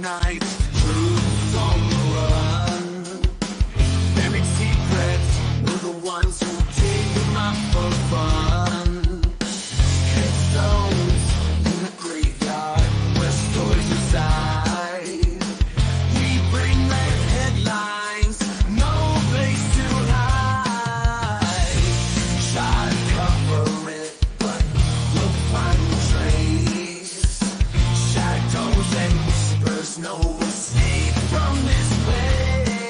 night. Truth's on the run. Buried secrets were the ones who dig them up for fun. Headstones in the graveyard where stories reside. We bring back headlines, no place to hide. Try to cover it, but we'll find the trace. Shadows and whispers, no escape from this place.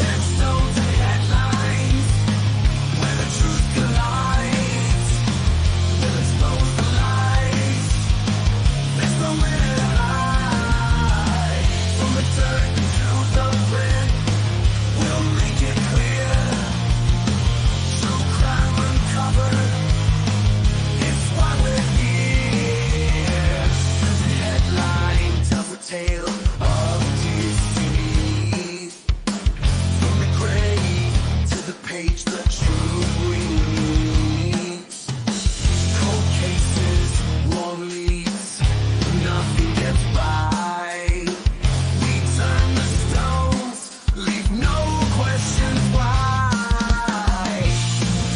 Headstones and headlines, where the truth collides. We'll expose the lies. There's nowhere to hide. From the dirt to the grit, we'll make it clear. True crime uncovered, it's why we're here. The headline tells a tale of deceit. From the grave to the page, the truth reads. Cold cases, long leads, nothing gets by. We turn the stones, leave no questions why.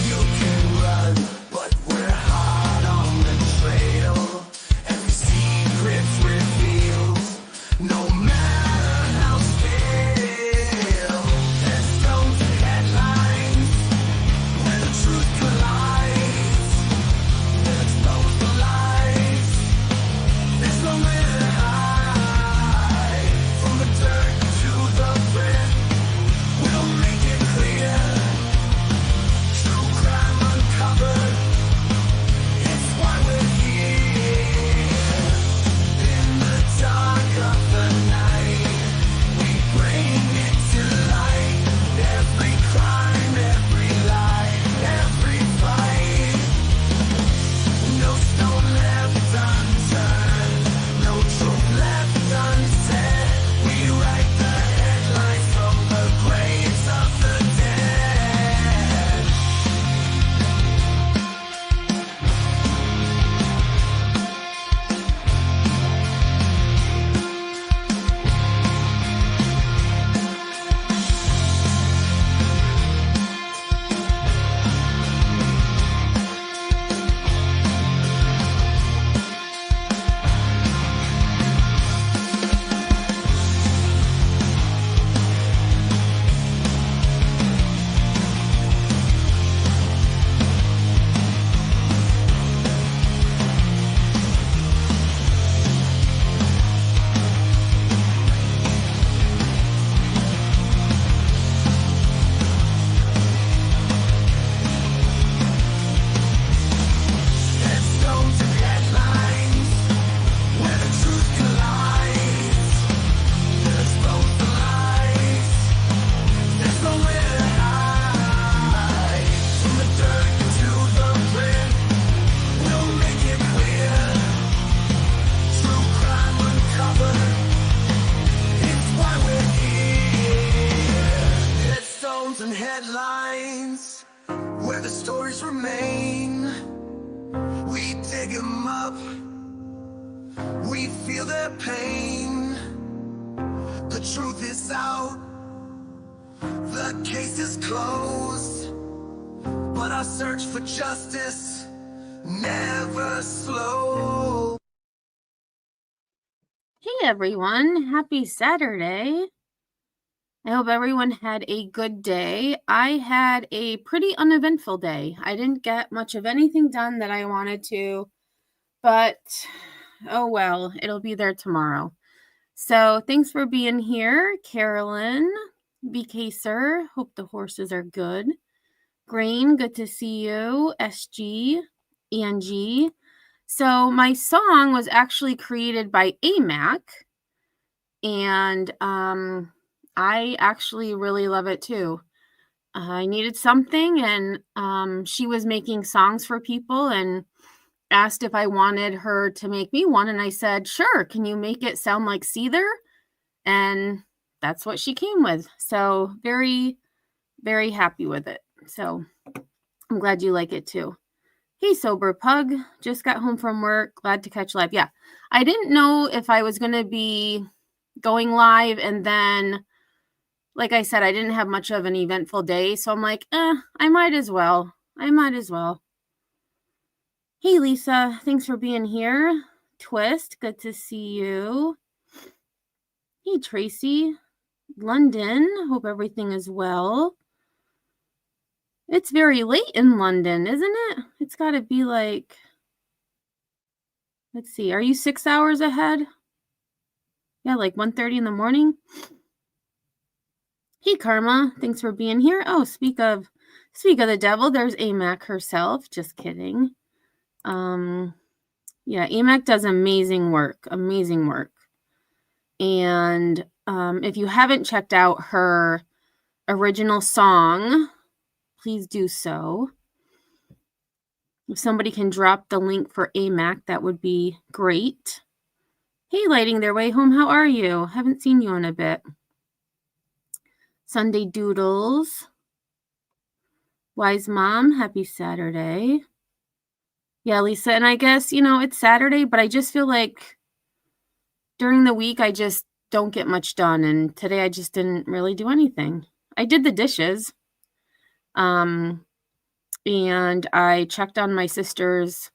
You can run, but we're hard on the trail. Every secret's revealed, no matter how stale. Headstones and headlines, where the truth collides. We'll expose the lies. There's nowhere to hide. From the dirt to the grit, we'll make it clear. True crime uncovered, it's why we're here. In the dark of the night, we bring it to light. Every crime, every lie, every fight. No stone left unturned, no truth left unsaid. We write the headlines from the graves of the dead. Headstones and headlines, where the truth collides. We'll expose the lies. There's nowhere to hide. From the dirt to the grit, we'll make it clear. True crime uncovered, it's why we're here. Headstones and headlines, where the stories remain. We dig 'em up, we feel their pain. The truth is out, the case is closed, but our search for justice never slows. Hey everyone, happy Saturday. I hope everyone had a good day. I had a pretty uneventful day. I didn't get much of anything done that I wanted to, but oh well, it'll be there tomorrow. So thanks for being here, Carolyn, BK Sir. Hope the horses are good. Grain, good to see you. SG, Angie. So my song was actually created by AMAC, and I actually really love it too. I needed something, and she was making songs for people and asked if I wanted her to make me one, and I said, sure, can you make it sound like Seether? And that's what she came with. So very, very happy with it. So I'm glad you like it too. Hey, sober pug. Just got home from work. Glad to catch live. Yeah, I didn't know if I was going to be going live, and then, like I said, I didn't have much of an eventful day, so I'm like, I might as well. Hey, Lisa. Thanks for being here. Twist, good to see you. Hey, Tracy. London, hope everything is well. It's very late in London, isn't it? It's got to be like, let's see, are you 6 hours ahead? Yeah, like 1:30 in the morning. Hey, Karma, thanks for being here. Oh, speak of the devil, there's AMAC herself. Just kidding. Yeah, AMAC does amazing work. And if you haven't checked out her original song, please do so. If somebody can drop the link for AMAC, that would be great. Hey, Lighting Their Way Home, how are you? Haven't seen you in a bit. Sunday Doodles. Wise Mom, happy Saturday. Yeah, Lisa, and I guess, it's Saturday, but I just feel like during the week, I just don't get much done, and today I just didn't really do anything. I did the dishes, and I checked on my sister's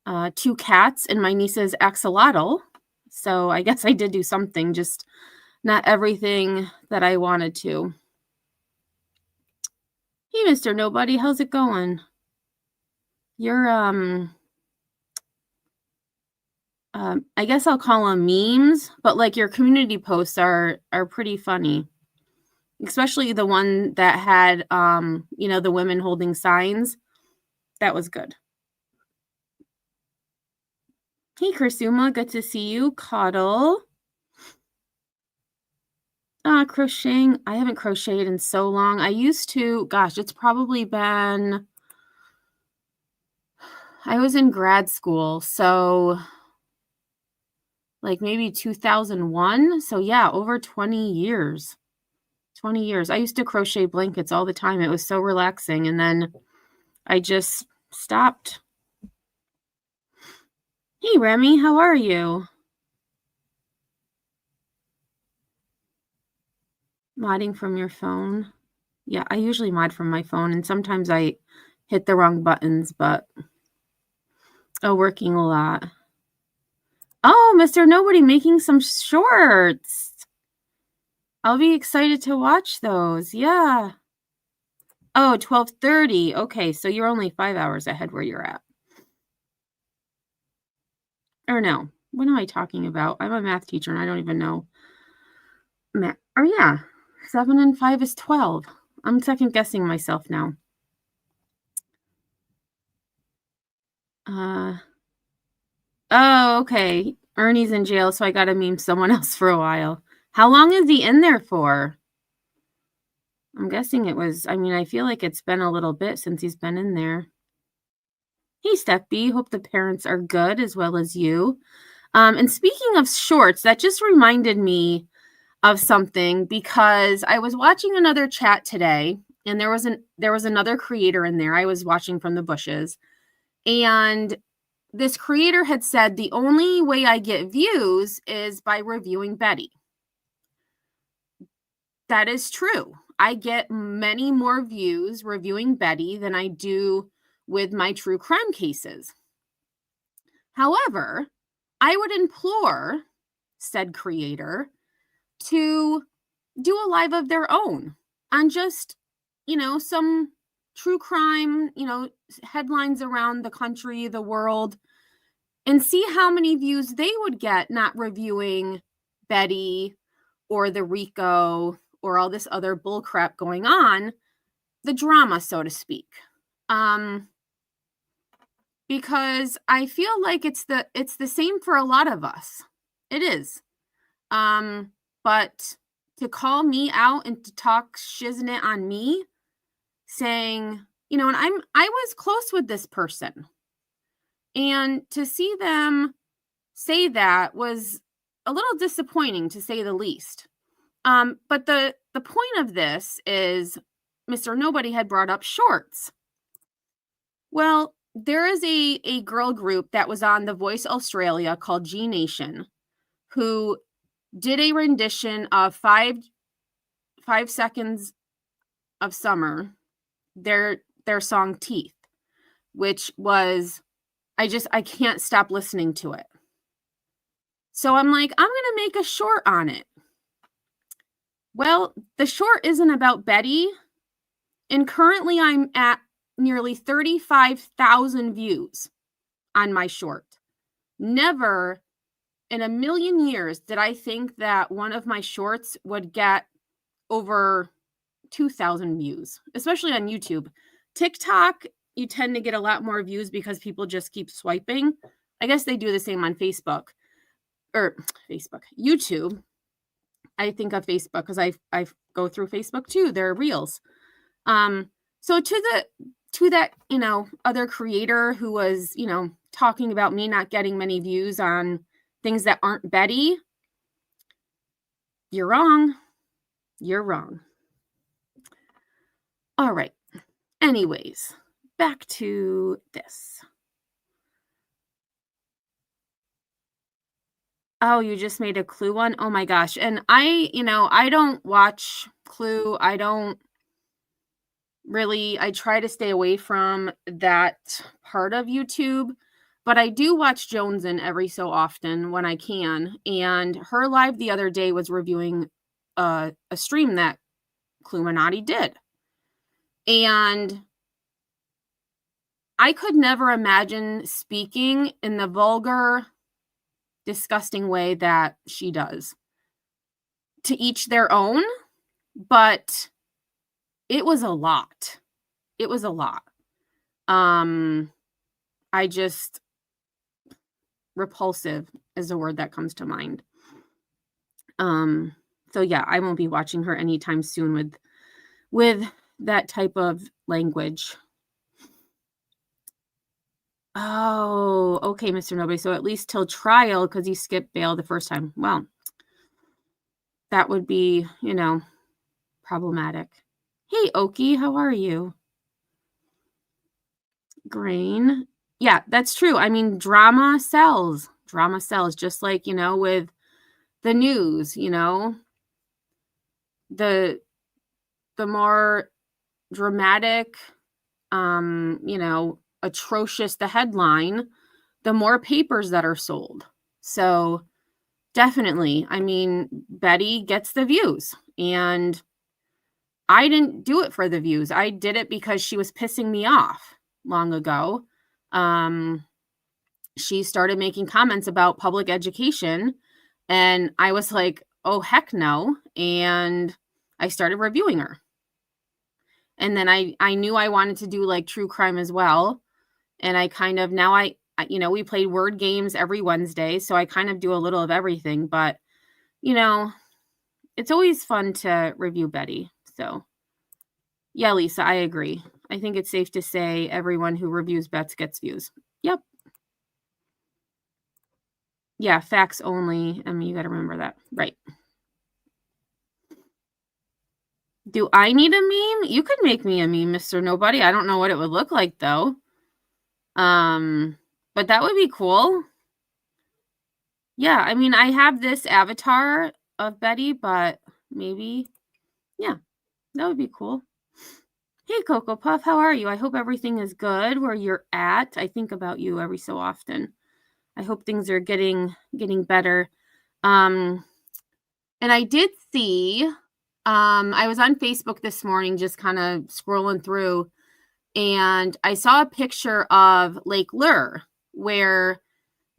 2 cats and my niece's axolotl, so I guess I did do something, just not everything that I wanted to. Hey, Mr. Nobody, how's it going? You're, I guess I'll call them memes, but like your community posts are pretty funny, especially the one that had, the women holding signs. That was good. Hey, Kursuma, good to see you. Cuddle. Crocheting. I haven't crocheted in so long. I used to, gosh, it's probably been, I was in grad school, so like maybe 2001. So yeah, over 20 years. 20 years. I used to crochet blankets all the time. It was so relaxing. And then I just stopped. Hey, Remy, how are you? Modding from your phone. Yeah, I usually mod from my phone, and sometimes I hit the wrong buttons, but working a lot. Oh, Mr. Nobody making some shorts. I'll be excited to watch those. Yeah. Oh, 12:30. Okay, so you're only 5 hours ahead where you're at. Or no, what am I talking about? I'm a math teacher and I don't even know math. Oh yeah, 7 and 5 is 12. I'm second guessing myself now. Oh, okay. Ernie's in jail, so I gotta meme someone else for a while. How long is he in there for? I'm guessing it was, I feel like it's been a little bit since he's been in there. Hey, Steph B. Hope the parents are good as well as you. And speaking of shorts, that just reminded me of something because I was watching another chat today and there was another creator in there. I was watching from the bushes, and this creator had said the only way I get views is by reviewing Betty. That is true. I get many more views reviewing Betty than I do with my true crime cases. However, I would implore said creator to do a live of their own on just, some true crime, headlines around the country, the world, and see how many views they would get not reviewing Betty or the Rico or all this other bullcrap going on, the drama, so to speak. Because I feel like it's the same for a lot of us. It is. But to call me out and to talk shiznit on me, saying, and I was close with this person, and to see them say that was a little disappointing, to say the least. But the point of this is Mr. Nobody had brought up shorts. Well, there is a girl group that was on The Voice Australia called G Nation, who did a rendition of 5 seconds of Summer, their song Teeth, which was, I can't stop listening to it. So I'm like, I'm going to make a short on it. Well, the short isn't about Betty, and currently I'm at nearly 35,000 views on my short. Never in a million years did I think that one of my shorts would get over 2,000 views, especially on YouTube. TikTok, you tend to get a lot more views because people just keep swiping. I guess they do the same on Facebook. YouTube. I think of Facebook because I go through Facebook too. They're reels. So to that, other creator who was, talking about me not getting many views on things that aren't Betty, you're wrong. You're wrong. All right. Anyways, back to this. Oh, you just made a Clue one? Oh my gosh. And I don't watch Clue. I try to stay away from that part of YouTube, but I do watch Jonesin every so often when I can. And her live the other day was reviewing a stream that Cluminati did. And I could never imagine speaking in the vulgar, disgusting way that she does. To each their own, but it was a lot. It was a lot. Repulsive is a word that comes to mind. So yeah, I won't be watching her anytime soon with that type of language. Oh, okay, Mr. Nobody. So at least till trial, because he skipped bail the first time. Well, that would be, problematic. Hey, Okie, how are you? Grain. Yeah, that's true. I mean, drama sells. Drama sells, just like, with the news, the more dramatic, atrocious the headline, the more papers that are sold. So definitely, I mean, Betty gets the views, and I didn't do it for the views. I did it because she was pissing me off long ago. She started making comments about public education, and I was like, oh, heck no. And I started reviewing her. And then I knew I wanted to do like true crime as well. And I kind of, now we played word games every Wednesday. So I kind of do a little of everything, but it's always fun to review Betty. So yeah, Lisa, I agree. I think it's safe to say everyone who reviews bets gets views. Yep. Yeah, facts only. I mean, you got to remember that. Right. Do I need a meme? You could make me a meme, Mr. Nobody. I don't know what it would look like, though. But that would be cool. Yeah, I mean, I have this avatar of Betty, but maybe, yeah, that would be cool. Hey, Cocoa Puff, how are you? I hope everything is good where you're at. I think about you every so often. I hope things are getting better. And I did see, I was on Facebook this morning just kind of scrolling through, and I saw a picture of Lake Lure where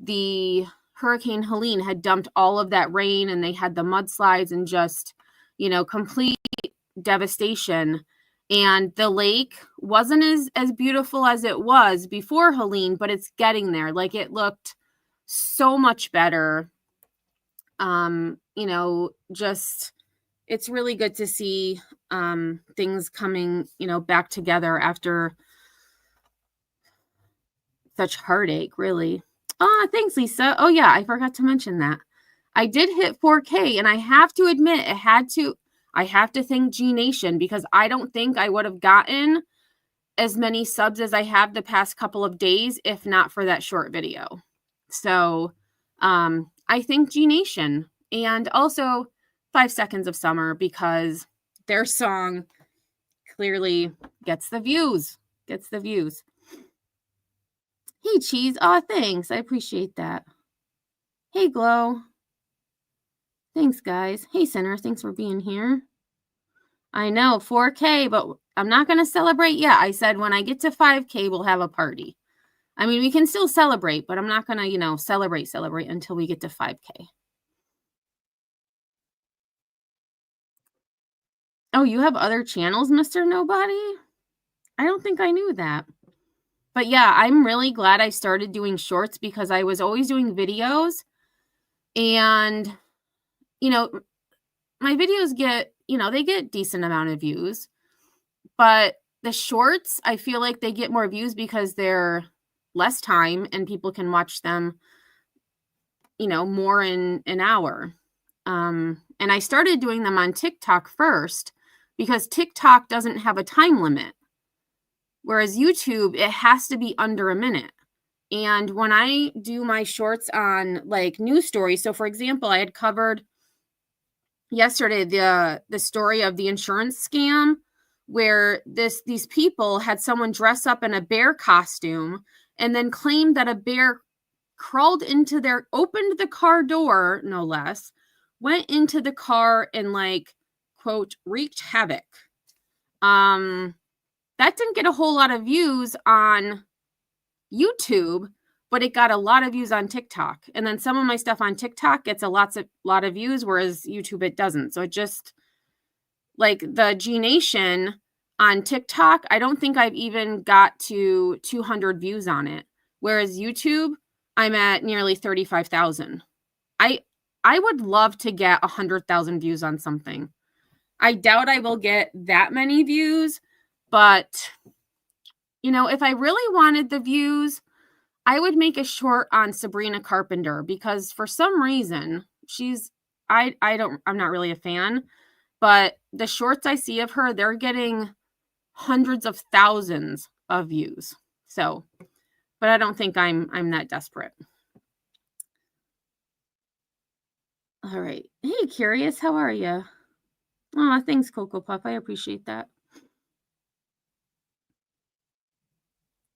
the Hurricane Helene had dumped all of that rain, and they had the mudslides and just, complete devastation. And the lake wasn't as beautiful as it was before Helene, but it's getting there. Like, it looked so much better. Just, it's really good to see things coming, back together after such heartache, really. Oh, thanks, Lisa. Oh, yeah, I forgot to mention that. I did hit 4K, and I have to admit, I have to thank G Nation, because I don't think I would have gotten as many subs as I have the past couple of days, if not for that short video. So I thank G Nation and also 5 Seconds of Summer because their song clearly gets the views. Hey, Cheese. Aw, thanks. I appreciate that. Hey, Glow. Thanks, guys. Hey, Sinner. Thanks for being here. I know, 4K, but I'm not going to celebrate yet. I said when I get to 5K, we'll have a party. I mean, we can still celebrate, but I'm not going to, celebrate until we get to 5K. Oh, you have other channels, Mr. Nobody? I don't think I knew that. But yeah, I'm really glad I started doing shorts because I was always doing videos and, my videos get, they get decent amount of views, but the shorts, I feel like they get more views because they're less time and people can watch them, more in an hour. And I started doing them on TikTok first because TikTok doesn't have a time limit. Whereas YouTube, it has to be under a minute. And when I do my shorts on like news stories, so for example, I had covered yesterday the story of the insurance scam where these people had someone dress up in a bear costume and then claimed that a bear crawled into opened the car door, no less, went into the car and like, quote, wreaked havoc. That didn't get a whole lot of views on YouTube, but it got a lot of views on TikTok. And then some of my stuff on TikTok gets a lot of views, whereas YouTube, it doesn't. So it just, like the G Nation on TikTok, I don't think I've even got to 200 views on it. Whereas YouTube, I'm at nearly 35,000. I would love to get 100,000 views on something. I doubt I will get that many views, but if I really wanted the views, I would make a short on Sabrina Carpenter because for some reason I'm not really a fan, but the shorts I see of her, they're getting hundreds of thousands of views. So, but I don't think I'm that desperate. All right. Hey, Curious, how are you? Oh, thanks, Cocoa Puff. I appreciate that.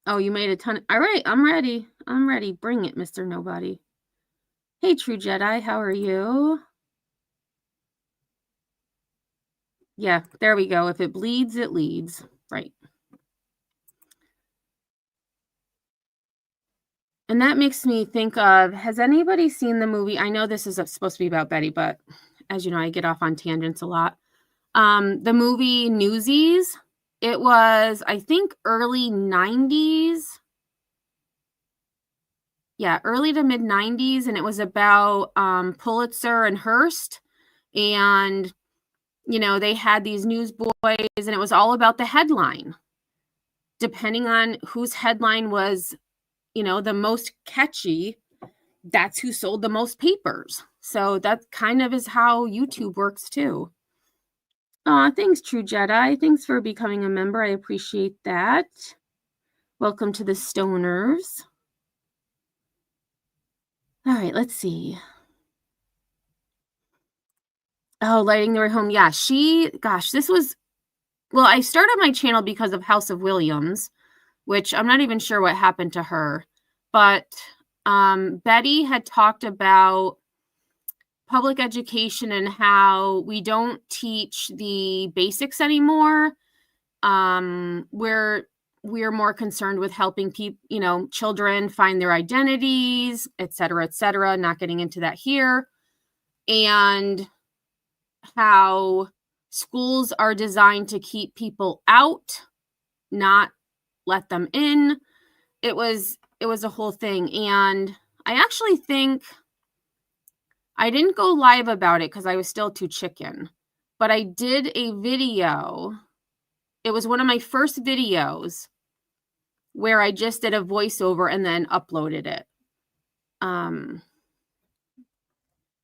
Oh, you made a ton. All right, I'm ready. Bring it, Mr. Nobody. Hey, True Jedi, how are you? Yeah, there we go. If it bleeds, it leads. Right. And that makes me think of, has anybody seen the movie? I know this is supposed to be about Betty, but as you know, I get off on tangents a lot. The movie Newsies, it was, I think, early 90s. Yeah, early to mid 90s. And it was about Pulitzer and Hearst. And, they had these newsboys and it was all about the headline. Depending on whose headline was, the most catchy, that's who sold the most papers. So that kind of is how YouTube works too. Aw, thanks, True Jedi. Thanks for becoming a member. I appreciate that. Welcome to the Stoners. All right, let's see. Oh, Lighting the Way Home. Yeah, this was, well, I started my channel because of House of Williams, which I'm not even sure what happened to her. But Betty had talked about public education and how we don't teach the basics anymore. We're more concerned with helping people, children find their identities, et cetera, not getting into that here. And how schools are designed to keep people out, not let them in. It was a whole thing. And I actually think I didn't go live about it because I was still too chicken, but I did a video. It was one of my first videos where I just did a voiceover and then uploaded it.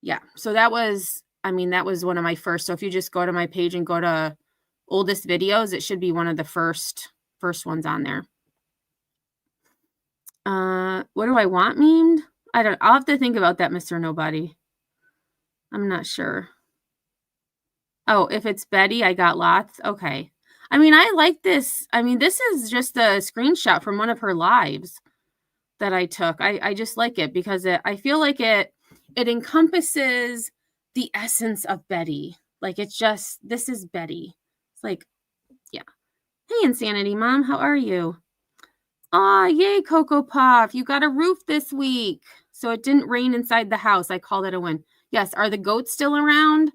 Yeah, so that was one of my first. So if you just go to my page and go to oldest videos, it should be one of the first first ones on there. What do I want memed? I'll have to think about that, Mr. Nobody. I'm not sure. Oh, if it's Betty, I got lots. Okay. I mean, I like this. I mean, this is just a screenshot from one of her lives that I took. I just like it because I feel like it encompasses the essence of Betty. Like it's just, this is Betty. It's like, yeah. Hey, Insanity Mom, how are you? Aw, yay, Cocoa Puff. You got a roof this week. So it didn't rain inside the house. I called it a win. Yes, are the goats still around?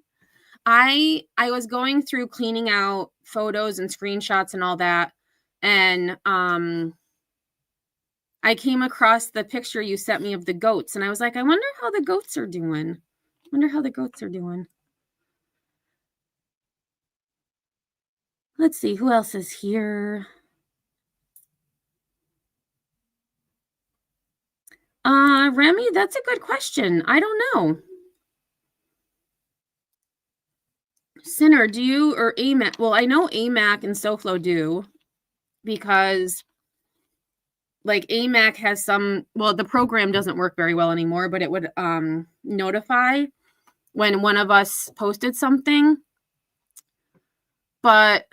I was going through cleaning out photos and screenshots and all that. And I came across the picture you sent me of the goats. And I was like, I wonder how the goats are doing. Let's see, who else is here? Remy, that's a good question. I don't know. Sinner, do you or AMAC? Well, I know AMAC and SoFlo do because like AMAC has some, well, the program doesn't work very well anymore, but it would notify when one of us posted something. But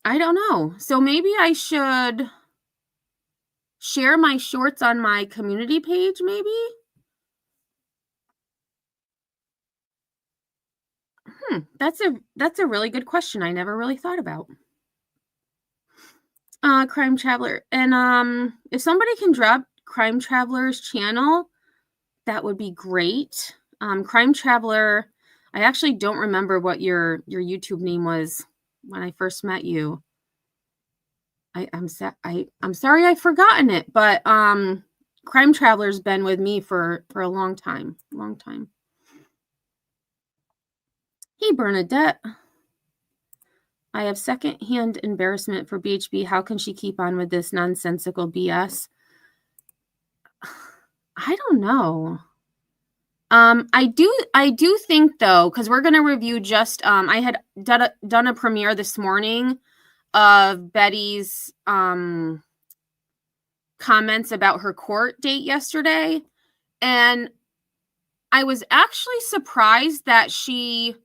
I don't know. So maybe I should share my shorts on my community page, maybe? That's a really good question. I never really thought about. Crime Traveler. And if somebody can drop Crime Traveler's channel, that would be great. Crime Traveler, I actually don't remember what your YouTube name was when I first met you. I'm sorry I've forgotten it, but Crime Traveler's been with me for a long time. Hey, Bernadette. I have secondhand embarrassment for BHB. How can she keep on with this nonsensical BS? I don't know. I do think though, because we're gonna review just I had done a premiere this morning of Betty's comments about her court date yesterday, and I was actually surprised that she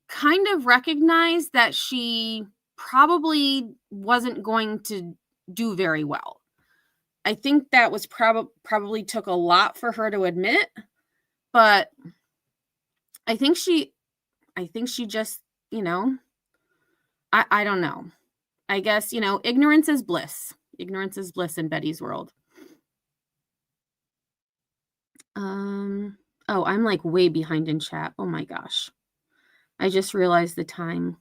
kind of recognized that she probably wasn't going to do very well. I think that was probably took a lot for her to admit, but I think she just, I don't know. I guess, ignorance is bliss. Ignorance is bliss in Betty's world. Oh, I'm like way behind in chat. Oh my gosh. I just realized the time.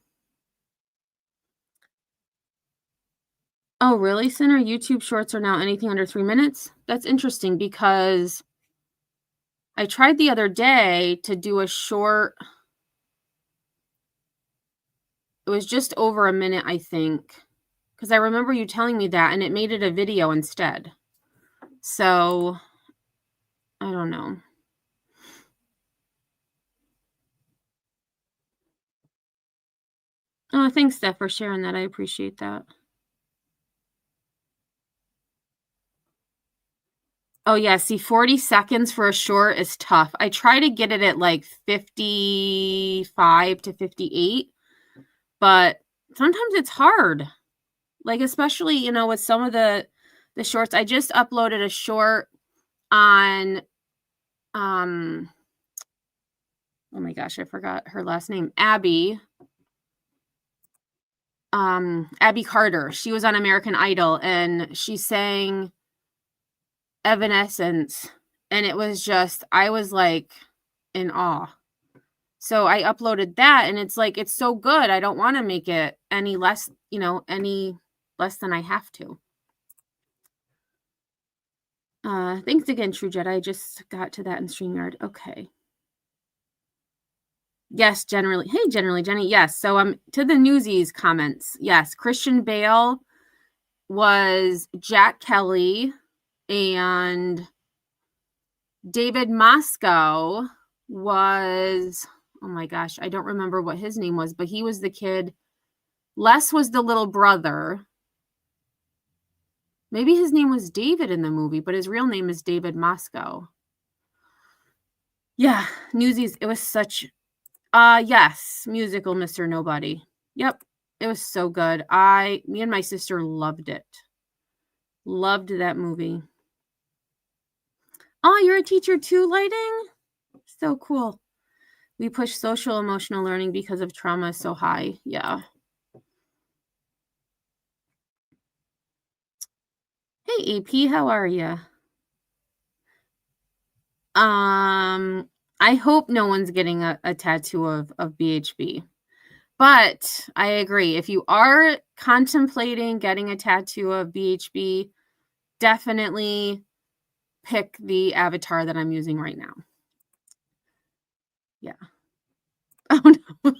Oh, really, Sinner? YouTube shorts are now anything under 3 minutes? That's interesting because I tried the other day to do a short. It was just over a minute, I think, because I remember you telling me that, and it made it a video instead. So, I don't know. Oh, thanks, Steph, for sharing that. I appreciate that. Oh, yeah. See, 40 seconds for a short is tough. I try to get it at like 55 to 58, but sometimes it's hard. Like, especially, with some of the shorts. I just uploaded a short on, oh my gosh, I forgot her last name. Abby Carter. She was on American Idol and she sang Evanescence, and it was just, I was like in awe. So I uploaded that, and it's like, it's so good. I don't want to make it any less, any less than I have to. Thanks again, True Jedi. I just got to that in StreamYard. Okay. Yes, generally. Hey, generally, Jenny. Yes. So to the Newsies comments. Yes, Christian Bale was Jack Kelly, and David Moscow was, oh my gosh, I don't remember what his name was, but he was the kid Les was the little brother. Maybe his name was David in the movie, but his real name is David Moscow. Yeah, Newsies. It was such. Yes, musical Mr. Nobody. Yep, it was so good. Me and my sister loved it. Loved that movie. Oh, you're a teacher too, Lighting? So cool. We push social emotional learning because of trauma so high. Yeah. Hey, AP, how are you? I hope no one's getting a tattoo of BHB. But I agree. If you are contemplating getting a tattoo of BHB, definitely pick the avatar that I'm using right now. Yeah. Oh no.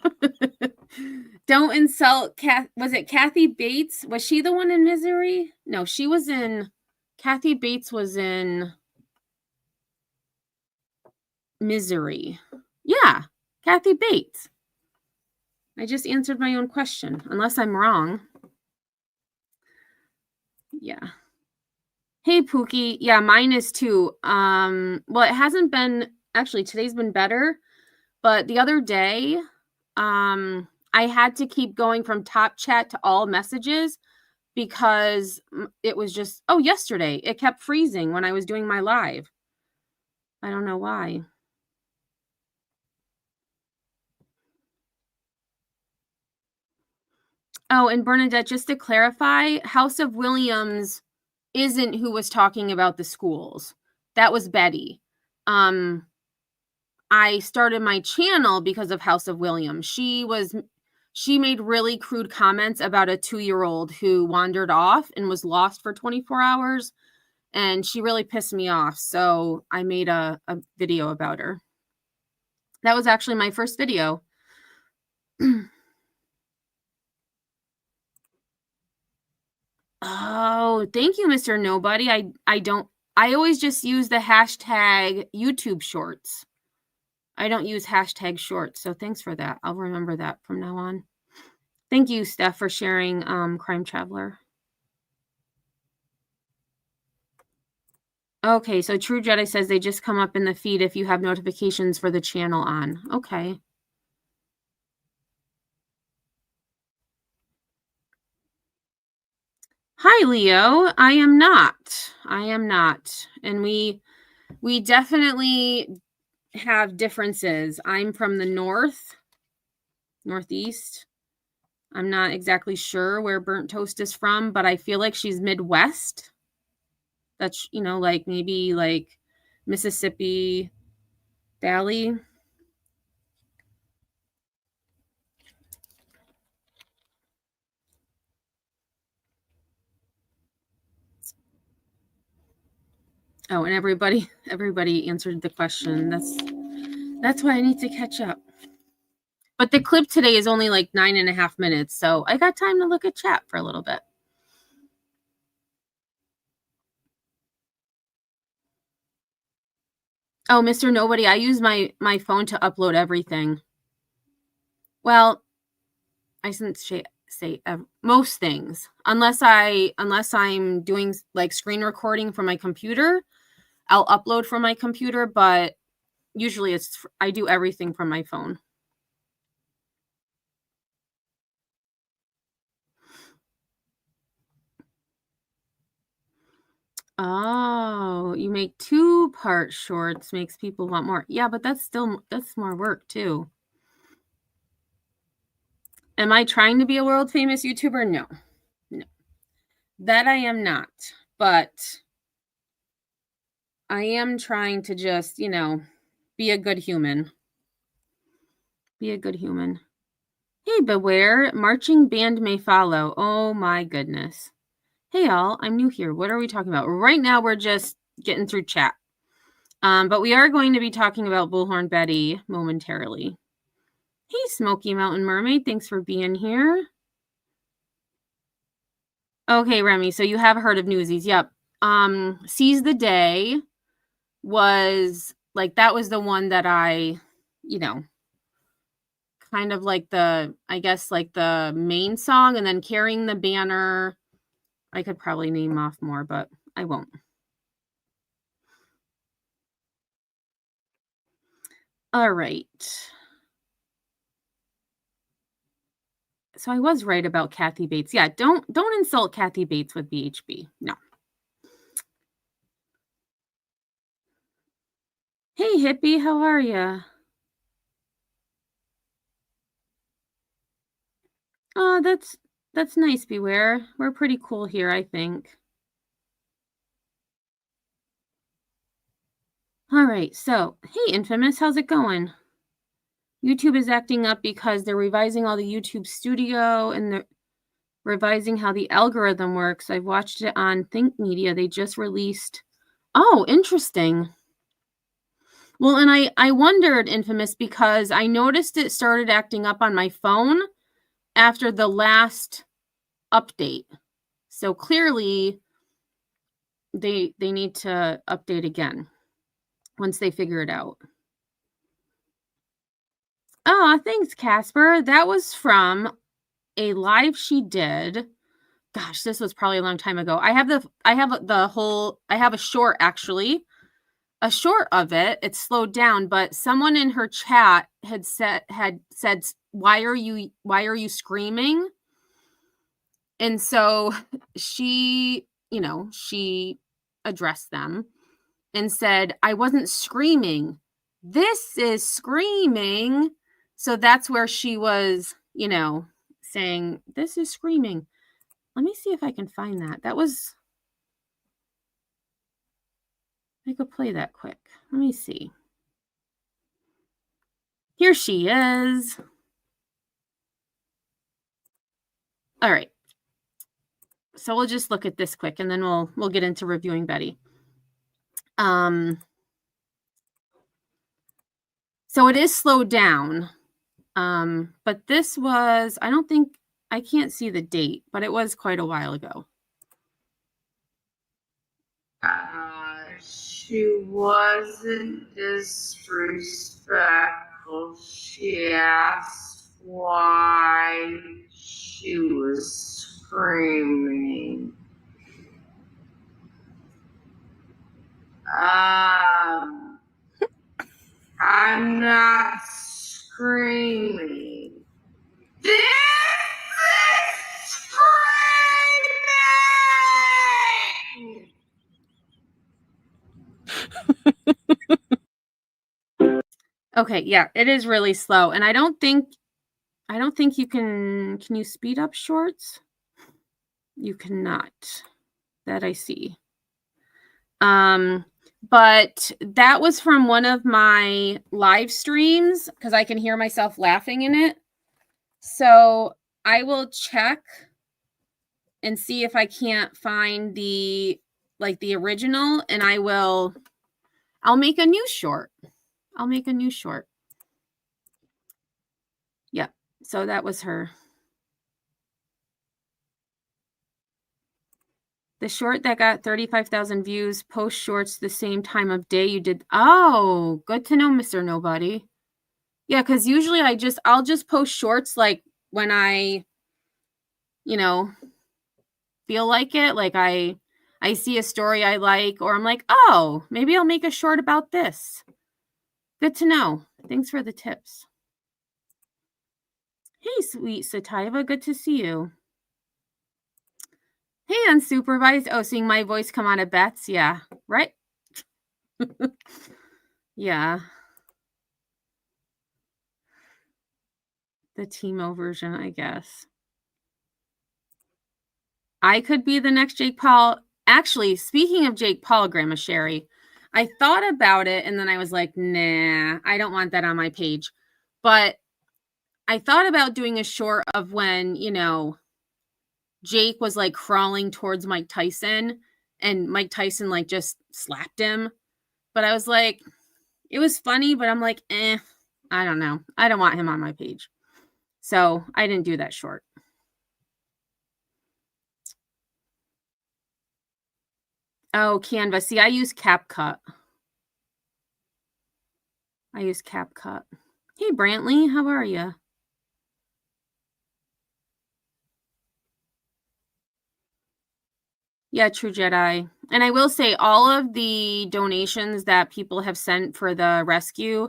Don't insult was it Kathy Bates? Was she the one in Misery? No, she was in Kathy Bates was in Misery. Yeah, Kathy Bates. I just answered my own question, unless I'm wrong. Yeah. Hey, Pookie. Yeah, mine is too. Well, it hasn't been actually today's been better, but the other day, I had to keep going from top chat to all messages because it was just yesterday it kept freezing when I was doing my live. I don't know why. Oh, and Bernadette, just to clarify, House of Williams isn't who was talking about the schools. That was Betty. I started my channel because of House of Williams. She made really crude comments about a 2-year-old who wandered off and was lost for 24 hours. And she really pissed me off. So I made a video about her. That was actually my first video. Oh, thank you, Mr. Nobody. I always just use the hashtag YouTube Shorts. I don't use hashtag shorts. So thanks for that. I'll remember that from now on. Thank you, Steph, for sharing Crime Traveler. Okay, so True Jedi says they just come up in the feed if you have notifications for the channel on. Okay. Hi, Leo. I am not. And we definitely have differences. I'm from the northeast. I'm not exactly sure where Burnt Toast is from, but I feel like she's Midwest. That's, like maybe like Mississippi Valley. Oh, and everybody answered the question. That's why I need to catch up. But the clip today is only like 9.5 minutes, so I got time to look at chat for a little bit. Oh, Mr. Nobody, I use my phone to upload everything. Well, I shouldn't say most things, unless I'm doing like screen recording from my computer, I'll upload from my computer, but usually I do everything from my phone. Oh, you make 2-part shorts, makes people want more. Yeah, but that's more work too. Am I trying to be a world famous YouTuber? No. That I am not. But I am trying to just, be a good human. Be a good human. Hey, Beware, marching band may follow. Oh my goodness. Hey, all, I'm new here. What are we talking about? Right now, we're just getting through chat. But we are going to be talking about Bullhorn Betty momentarily. Hey, Smoky Mountain Mermaid, thanks for being here. Okay, Remy, so you have heard of Newsies. Yep. Seize the Day was like, that was the one that I, kind of like the, I guess, like the main song, and then Carrying the Banner. I could probably name off more, but I won't. All right. So I was right about Kathy Bates. Yeah, don't insult Kathy Bates with BHB. No. Hey, hippie, how are you? Oh, that's nice, Beware. We're pretty cool here, I think. All right, so, hey, Infamous, how's it going? YouTube is acting up because they're revising all the YouTube Studio and they're revising how the algorithm works. I've watched it on Think Media. They just released. Oh, interesting. Well, and I wondered, Infamous, because I noticed it started acting up on my phone after the last update. So clearly they need to update again once they figure it out. Oh, thanks, Casper. That was from a live she did. Gosh, this was probably a long time ago. I have a short, actually. A short of it. It's slowed down, but someone in her chat had said why are you screaming? And so she addressed them and said, I wasn't screaming. This is screaming. So that's where she was, saying, this is screaming. Let me see if I can find that. I could play that quick. Let me see. Here she is. All right. So we'll just look at this quick and then we'll get into reviewing Betty. So it is slowed down. But this was, I can't see the date, but it was quite a while ago. She wasn't disrespectful. She asked why she was screaming. I'm not screaming. This is screaming! Okay, yeah, it is really slow. And I don't think you can you speed up shorts? You cannot. That I see. But that was from one of my live streams because I can hear myself laughing in it. So I will check and see if I can't find the original, and I'll make a new short. Yep. So that was her. The short that got 35,000 views, post shorts the same time of day you did. Oh, good to know, Mr. Nobody. Yeah, because usually I'll just post shorts like when I, feel like it. Like I see a story I like, or I'm like, oh, maybe I'll make a short about this. Good to know. Thanks for the tips. Hey, sweet Sativa, good to see you. Hey, unsupervised. Oh, seeing my voice come out of Beth's. Yeah, right? Yeah. The Timo version, I guess. I could be the next Jake Paul. Actually, speaking of Jake Paul, Grandma Sherry, I thought about it and then I was like, nah, I don't want that on my page. But I thought about doing a short of when, Jake was like crawling towards Mike Tyson and Mike Tyson like just slapped him. But I was like, it was funny, but I'm like, I don't know. I don't want him on my page. So I didn't do that short. Oh, Canva. See, I use CapCut. Hey, Brantley, how are you? Yeah, True Jedi. And I will say all of the donations that people have sent for the rescue,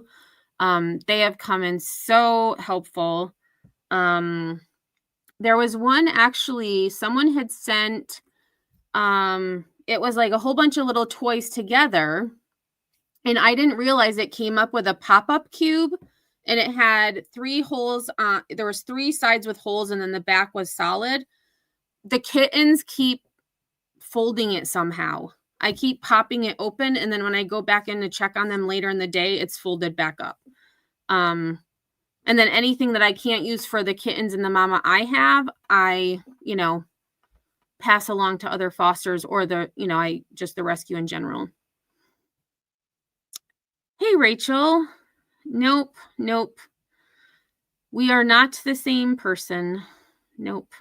they have come in so helpful. There was one actually, someone had sent, it was like a whole bunch of little toys together. And I didn't realize it came up with a pop-up cube, and it had 3 holes on, there was 3 sides with holes, and then the back was solid. The kittens keep folding it somehow. I keep popping it open, and then when I go back in to check on them later in the day, it's folded back up. And then anything that I can't use for the kittens and the mama I have, I, pass along to other fosters or the rescue in general. Hey, Rachel. Nope. We are not the same person. Nope.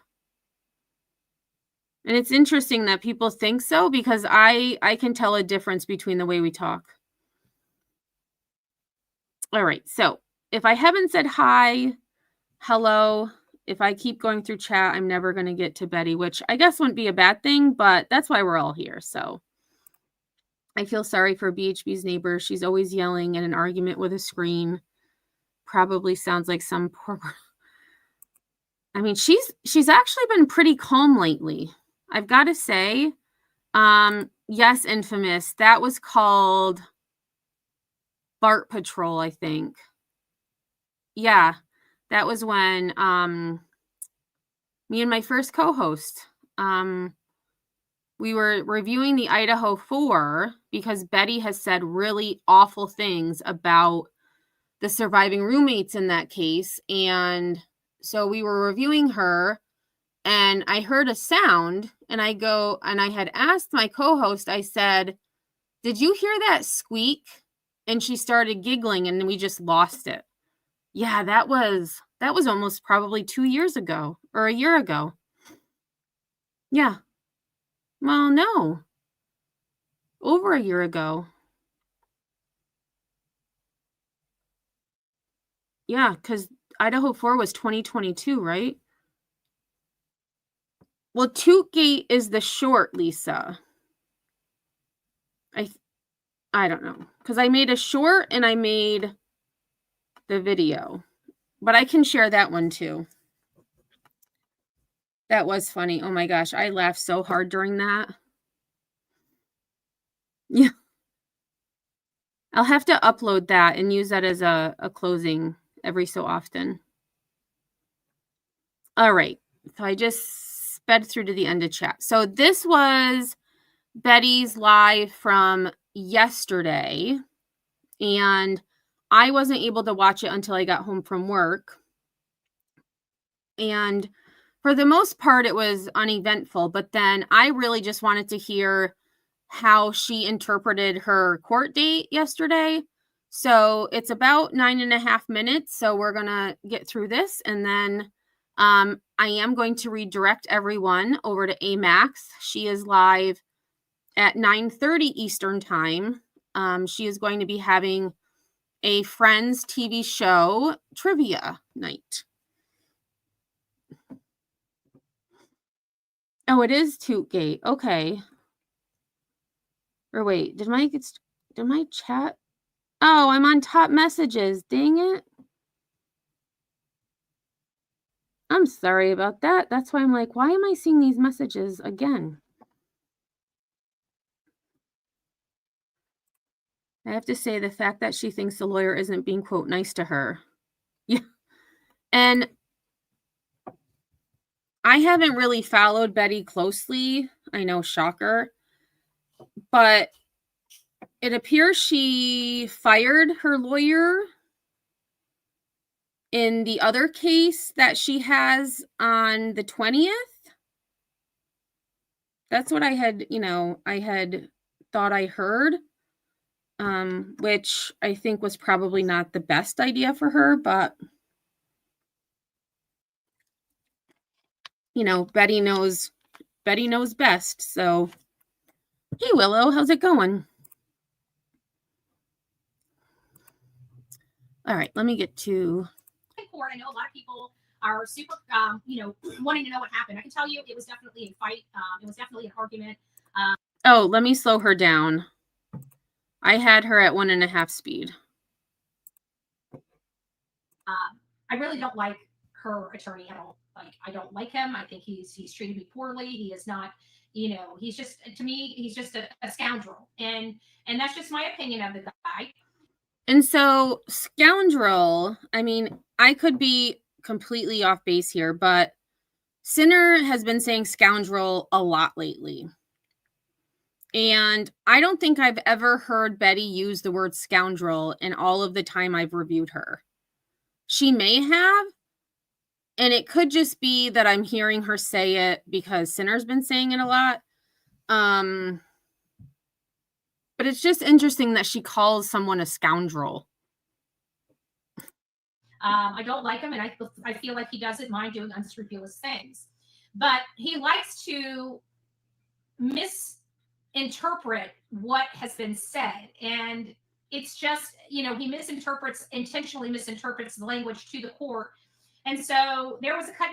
And it's interesting that people think so, because I can tell a difference between the way we talk. All right. So if I haven't said hi, hello, if I keep going through chat, I'm never going to get to Betty, which I guess wouldn't be a bad thing, but that's why we're all here. So I feel sorry for BHB's neighbor. She's always yelling in an argument with a screen. Probably sounds like some poor. I mean, she's actually been pretty calm lately, I've got to say. Yes, Infamous. That was called Bart Patrol, I think. Yeah, that was when me and my first co-host, we were reviewing the Idaho 4 because Betty has said really awful things about the surviving roommates in that case. And so we were reviewing her, and I heard a sound, and I had asked my co-host, I said, "Did you hear that squeak?" And she started giggling, and we just lost it. Yeah, that was almost probably 2 years ago or a year ago. Yeah. Well, no. Over a year ago. Yeah, because Idaho 4 was 2022, right? Well, Tootgate is the short, Lisa. I don't know, because I made a short and I made the video, but I can share that one too. That was funny. Oh my gosh, I laughed so hard during that. Yeah. I'll have to upload that and use that as a closing every so often. All right. So I just sped through to the end of chat. So this was Betty's live from yesterday, and I wasn't able to watch it until I got home from work. And for the most part, it was uneventful, but then I really just wanted to hear how she interpreted her court date yesterday. So it's about 9.5 minutes. So we're going to get through this, and then I am going to redirect everyone over to Amax. She is live at 9:30 Eastern time. She is going to be having a Friends TV show trivia night. Oh, it is Tootgate. Okay. Or wait, did my chat? Oh, I'm on top messages. Dang it. I'm sorry about that. That's why I'm like, why am I seeing these messages again? I have to say, the fact that she thinks the lawyer isn't being, quote, nice to her. Yeah. And I haven't really followed Betty closely. I know, shocker. But it appears she fired her lawyer in the other case that she has on the 20th. That's what I had thought I heard, which I think was probably not the best idea for her, but Betty knows best. So, hey, Willow, how's it going? All right, let me get to court. I know a lot of people are super, wanting to know what happened. I can tell you it was definitely a fight. It was definitely an argument. Oh, let me slow her down. I had her at 1.5 speed. I really don't like her attorney at all. Like, I don't like him. I think he's treated me poorly. He is not, he's just, to me, he's just a scoundrel. And that's just my opinion of the guy. And so scoundrel, I mean, I could be completely off base here, but Sinner has been saying scoundrel a lot lately. And I don't think I've ever heard Betty use the word scoundrel in all of the time I've reviewed her. She may have, and it could just be that I'm hearing her say it because Sinner's been saying it a lot. But it's just interesting that she calls someone a scoundrel. I don't like him, and I feel like he doesn't mind doing unscrupulous things. But he likes to misinterpret what has been said. And it's just, he intentionally misinterprets the language to the court. And so there was a cut.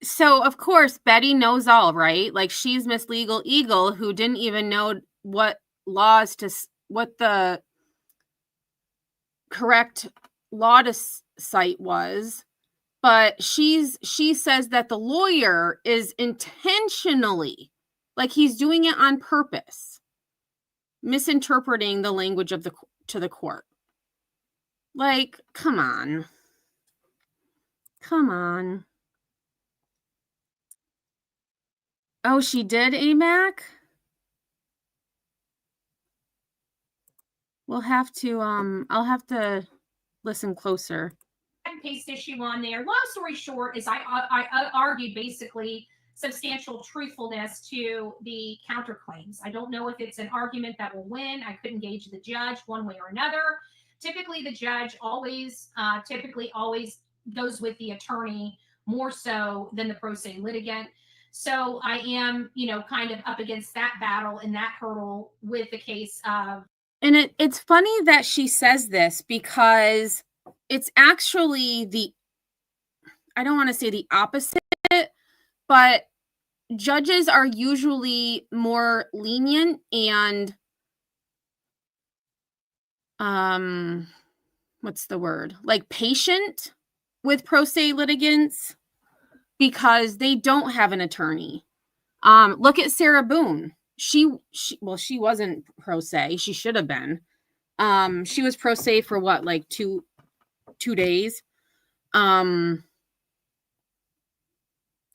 So, of course, Betty knows all, right? Like, she's Miss Legal Eagle, who didn't even know what the correct law to cite was. But she says that the lawyer is intentionally, like he's doing it on purpose, misinterpreting the language to the court. Like, come on. Oh, she did, AMAC? We'll have to, I'll have to listen closer. And paste issue on there. Long story short is I argued basically substantial truthfulness to the counterclaims. I don't know if it's an argument that will win. I couldn't gauge the judge one way or another. Typically, the judge always goes with the attorney more so than the pro se litigant. So I am, kind of up against that battle and that hurdle with the case of. And it's funny that she says this because it's actually I don't want to say the opposite, but judges are usually more lenient and what's the word? Like patient with pro se litigants because they don't have an attorney. Look at Sarah Boone. She wasn't pro se. She should have been. She was pro se for what, like two days.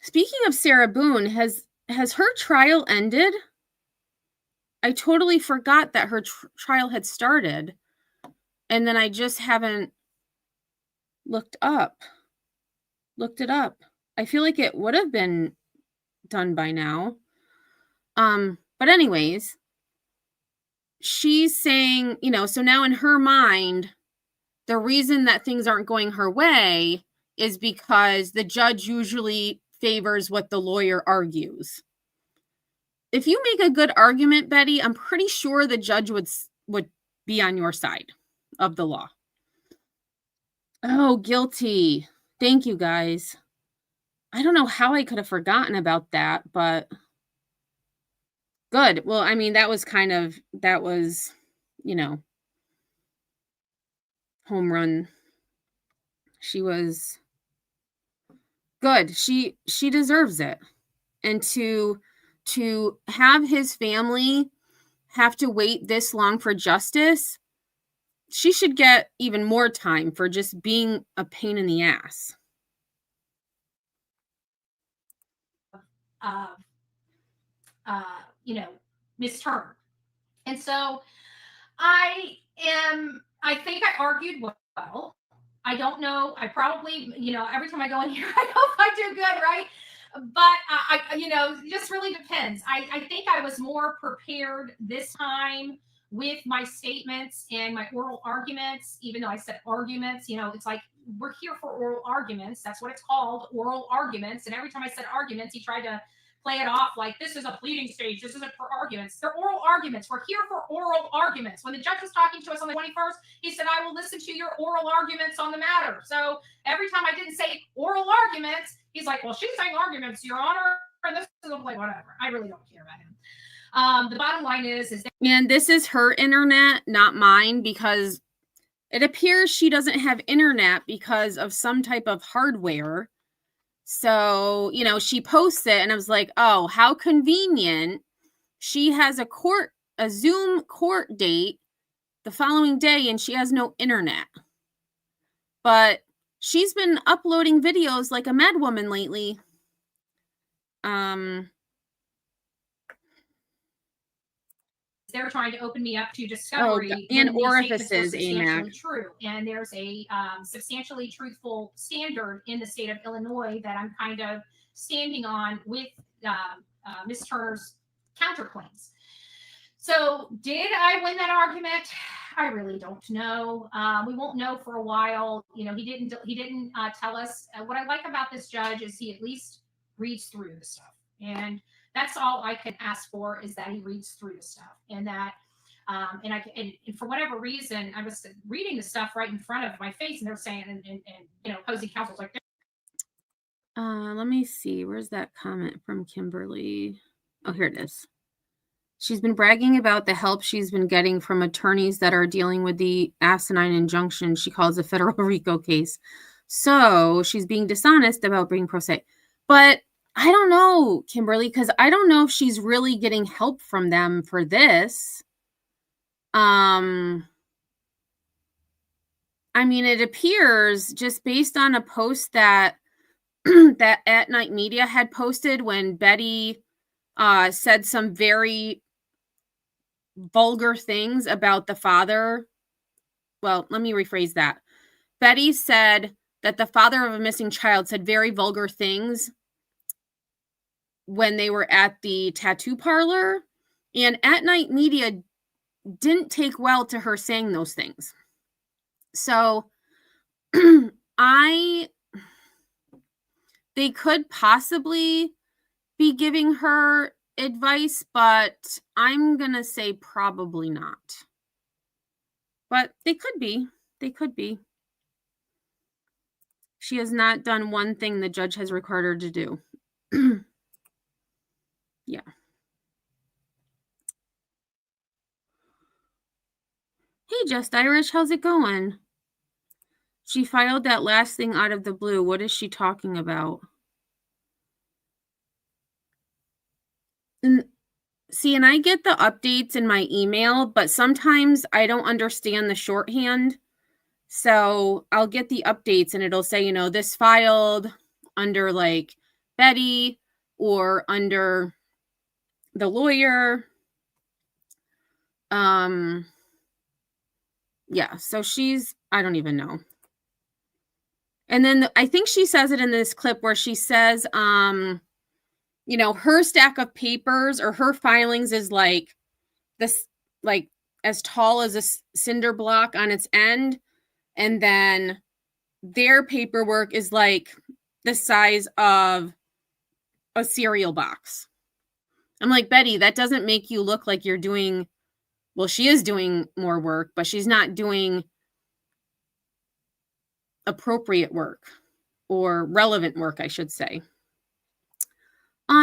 Speaking of Sarah Boone, has her trial ended? I totally forgot that her trial had started, and then I just haven't looked it up. I feel like it would have been done by now. But anyways, she's saying, so now in her mind, the reason that things aren't going her way is because the judge usually favors what the lawyer argues. If you make a good argument, Betty, I'm pretty sure the judge would be on your side of the law. Oh, guilty. Thank you, guys. I don't know how I could have forgotten about that, but good. Well, I mean, that was, home run. She was good. She deserves it. And to have his family have to wait this long for justice, she should get even more time for just being a pain in the ass. Miss Turner. And so I think I argued well. I don't know. I probably, every time I go in here, I hope I do good, right? But it just really depends. I think I was more prepared this time with my statements and my oral arguments, even though I said arguments, it's like we're here for oral arguments. That's what it's called, oral arguments. And every time I said arguments, he tried to play it off like this is a pleading stage. This isn't for arguments. They're oral arguments. We're here for oral arguments. When the judge was talking to us on the 21st, he said, I will listen to your oral arguments on the matter. So every time I didn't say oral arguments, he's like, well, she's saying arguments, Your Honor. And this is like, whatever. I really don't care about him. The bottom line is that, and this is her internet, not mine, because it appears she doesn't have internet because of some type of hardware. So, she posts it and I was like, oh, how convenient. She has a Zoom court date the following day and she has no internet. But she's been uploading videos like a mad woman lately. they're trying to open me up to discovery and when these orifices, statements were substantially AMAC. true. And there's a substantially truthful standard in the state of Illinois that I'm kind of standing on with Ms. Turner's counterclaims. So did I win that argument? I really don't know. We won't know for a while. He didn't tell us. What I like about this judge is he at least reads through the stuff, and that's all I can ask for, is that he reads through the stuff, and that and for whatever reason, I was reading the stuff right in front of my face, and they're saying, and opposing counsel's like, let me see. Where's that comment from Kimberly? Oh, here it is. She's been bragging about the help she's been getting from attorneys that are dealing with the asinine injunction she calls a federal RICO case. So she's being dishonest about being pro se. But I don't know, Kimberly, because I don't know if she's really getting help from them for this. I mean, it appears just based on a post that that At Night Media had posted when Betty said some very vulgar things about the father. Well, let me rephrase that. Betty said that the father of a missing child said very vulgar things when they were at the tattoo parlor, and At Night Media didn't take well to her saying those things. So they could possibly be giving her advice, but I'm going to say probably not. But they could be. They could be. She has not done one thing the judge has required her to do. Yeah. Hey, Just Irish, how's it going? She filed that last thing out of the blue. What is she talking about? And I get the updates in my email, but sometimes I don't understand the shorthand. So I'll get the updates and it'll say, this filed under like Betty or under the lawyer. Yeah, so I don't even know. And then I think she says it in this clip where she says, her stack of papers or her filings is like this, like as tall as a cinder block on its end. And then their paperwork is like the size of a cereal box. I'm like, Betty, that doesn't make you look like you're doing, well, she is doing more work, but she's not doing appropriate work or relevant work, I should say.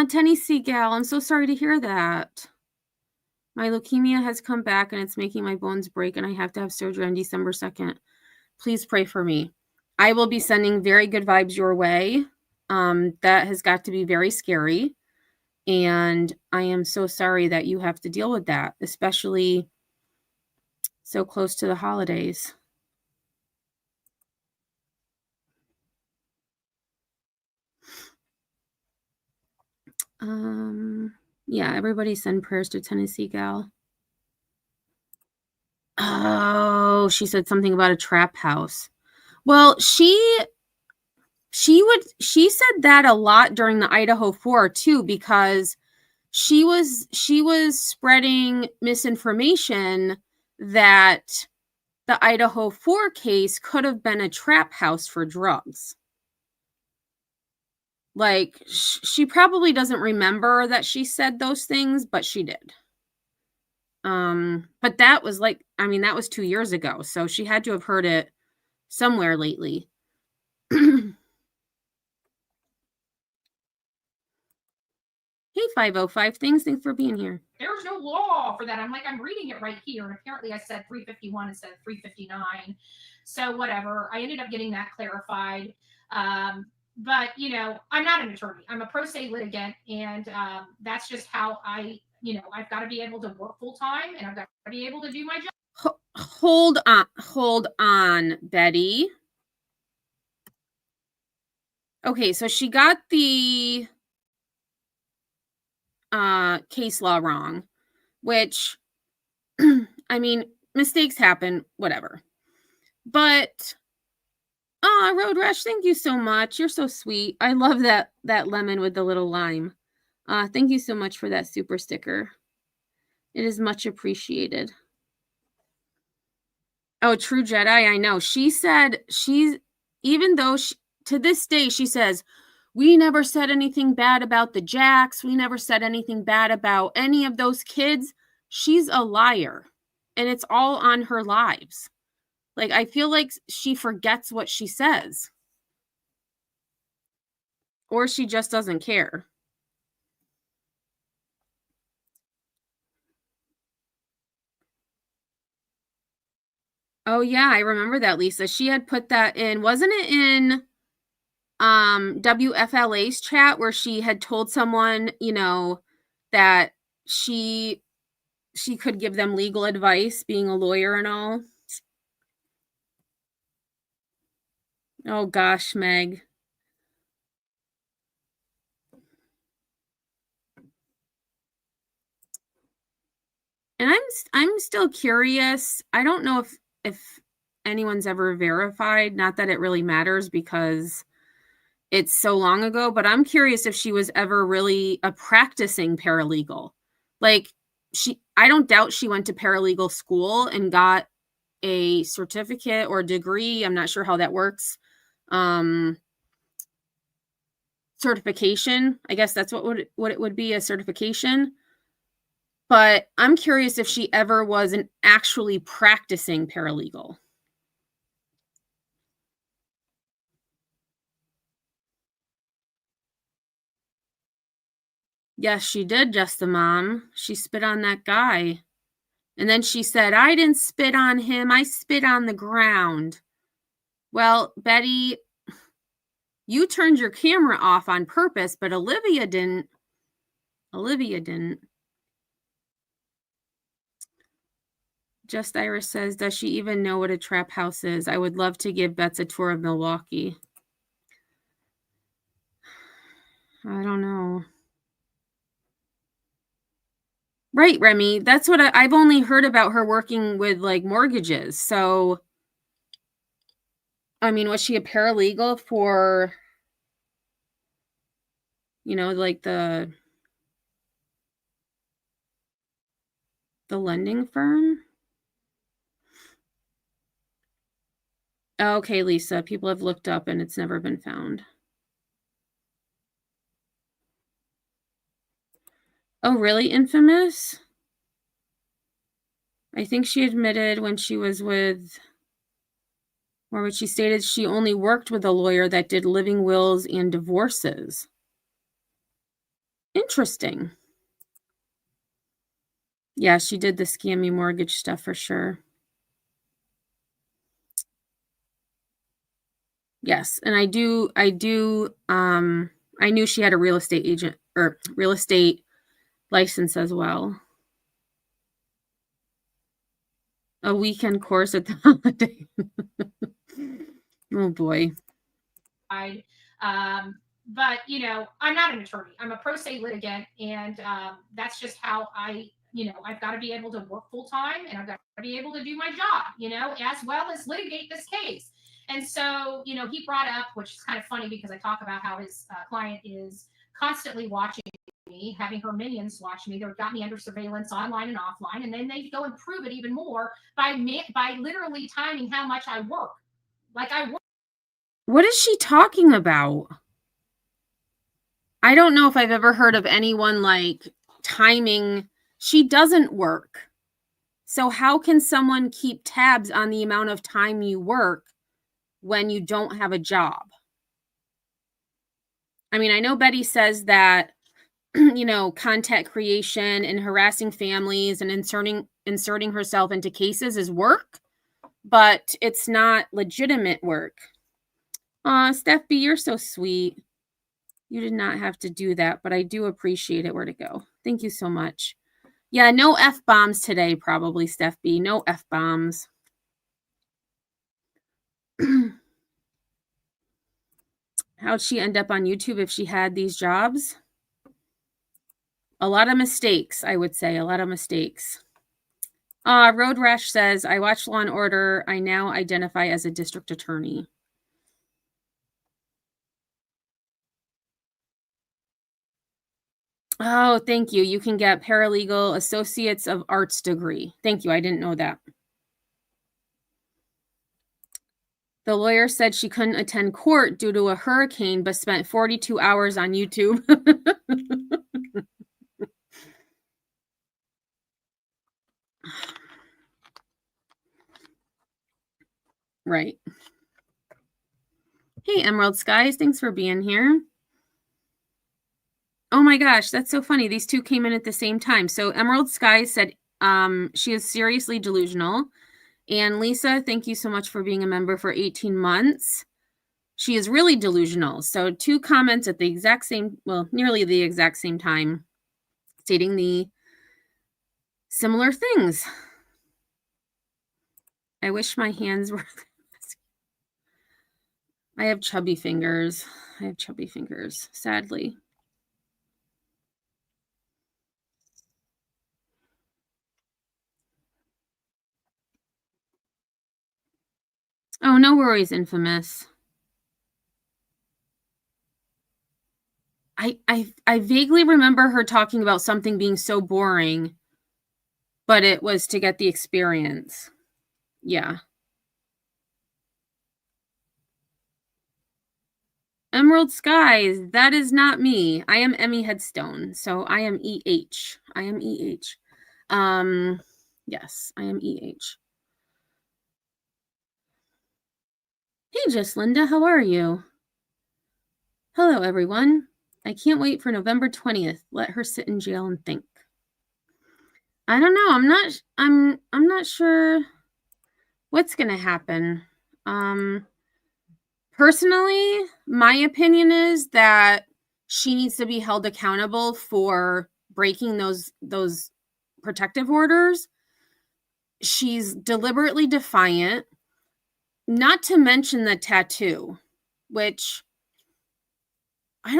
Tennessee gal, I'm so sorry to hear that. My leukemia has come back and it's making my bones break and I have to have surgery on December 2nd. Please pray for me. I will be sending very good vibes your way. That has got to be very scary. And I am so sorry that you have to deal with that, especially so close to the holidays. Yeah, everybody send prayers to Tennessee gal. Oh, she said something about a trap house. Well, she said that a lot during the Idaho 4 too, because she was spreading misinformation that the Idaho 4 case could have been a trap house for drugs. Like, she probably doesn't remember that she said those things, but she did. But that was that was 2 years ago. So she had to have heard it somewhere lately. Hey, 505 things. Thanks for being here. There's no law for that. I'm like, I'm reading it right here. And apparently I said 351 instead of 359. So whatever. I ended up getting that clarified. But, I'm not an attorney. I'm a pro se litigant. And that's just how I've got to be able to work full time and I've got to be able to do my job. Hold on, Betty. Okay, so she got the case law wrong, which, I mean, mistakes happen, whatever. But, Road Rash, thank you so much. You're so sweet. I love that lemon with the little lime. Thank you so much for that super sticker. It is much appreciated. Oh, True Jedi, I know. She said even though to this day, she says, we never said anything bad about the Jacks. We never said anything bad about any of those kids. She's a liar. And it's all on her lives. Like, I feel like she forgets what she says. Or she just doesn't care. Oh, yeah, I remember that, Lisa. She had put that in. Wasn't it in WFLA's chat where she had told someone, that she could give them legal advice, being a lawyer and all? Oh gosh, Meg. And I'm still curious. I don't know if anyone's ever verified, not that it really matters because it's so long ago, but I'm curious if she was ever really a practicing paralegal. Like, I don't doubt she went to paralegal school and got a certificate or degree. I'm not sure how that works. Certification. I guess that's what it would be, a certification. But I'm curious if she ever was an actually practicing paralegal. Yes, she did, just the mom. She spit on that guy. And then she said, I didn't spit on him. I spit on the ground. Well, Betty, you turned your camera off on purpose, but Olivia didn't. Just Iris says, does she even know what a trap house is? I would love to give Bets a tour of Milwaukee. I don't know. Right, Remy. That's what I've only heard about her working with, like, mortgages. So, I mean, was she a paralegal for, like the lending firm? Okay, Lisa, people have looked up and it's never been found. Oh, really? Infamous? I think she admitted when she was with, or when she stated she only worked with a lawyer that did living wills and divorces. Interesting. Yeah, she did the scammy mortgage stuff for sure. Yes, and I knew she had a real estate agent or real estate license as well. A weekend course at the holiday. Oh boy. But I'm not an attorney. I'm a pro se litigant, and that's just how I've got to be able to work full time, and I've got to be able to do my job, as well as litigate this case. And so, he brought up, which is kind of funny because I talk about how his client is constantly watching me, having her minions watch me. They've got me under surveillance online and offline, and then they go and prove it even more by literally timing how much I work. Like I work. What is she talking about? I don't know if I've ever heard of anyone like timing. She doesn't work. So how can someone keep tabs on the amount of time you work when you don't have a job? I mean, I know Betty says that content creation and harassing families and inserting herself into cases is work, but it's not legitimate work. Steph B, you're so sweet. You did not have to do that, but I do appreciate it. Where'd it go? Thank you so much. Yeah, no F-bombs today, probably, Steph B. No F-bombs. How'd she end up on YouTube if she had these jobs? A lot of mistakes, I would say. A lot of mistakes. Road Rash says, I watch Law & Order. I now identify as a district attorney. Oh, thank you. You can get paralegal associates of arts degree. Thank you. I didn't know that. The lawyer said she couldn't attend court due to a hurricane, but spent 42 hours on YouTube. Right. Hey, Emerald Skies. Thanks for being here. Oh my gosh, that's so funny. These two came in at the same time. So Emerald Skies said she is seriously delusional. And Lisa, thank you so much for being a member for 18 months. She is really delusional. So 2 comments at the exact same, well, nearly the exact same time, stating the similar things. I wish my hands were... I have chubby fingers. Sadly. Oh, no worries, Infamous. I vaguely remember her talking about something being so boring, but it was to get the experience. Yeah. Emerald Skies, that is not me. I am Emmy Headstone, so I am EH. Yes, I am EH. Hey, Just Linda, how are you? Hello, everyone. I can't wait for November 20th. Let her sit in jail and think. I don't know. I'm not sure what's going to happen. Personally, my opinion is that she needs to be held accountable for breaking those protective orders. She's deliberately defiant, not to mention the tattoo, which I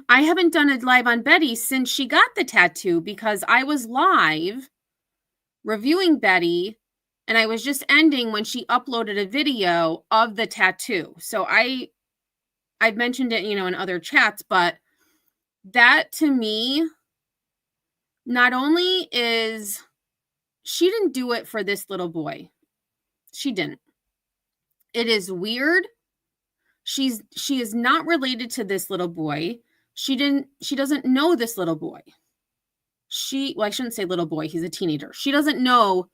haven't done a live on Betty since she got the tattoo, because I was live reviewing Betty and I was just ending when she uploaded a video of the tattoo. So I've mentioned it, in other chats, but that to me, not only is she didn't do it for this little boy. She didn't. It is weird. She is not related to this little boy. She doesn't know this little boy. I shouldn't say little boy, he's a teenager. She doesn't know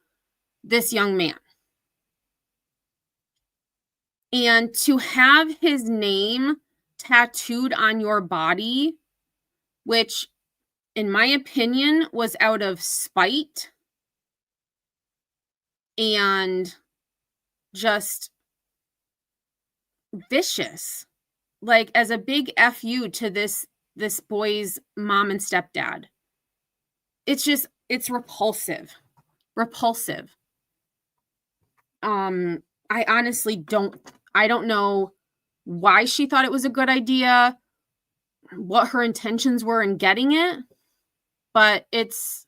this young man. And to have his name tattooed on your body, which in my opinion was out of spite and just vicious, like as a big FU to this boy's mom and stepdad. It's repulsive. I honestly don't know why she thought it was a good idea, what her intentions were in getting it, but it's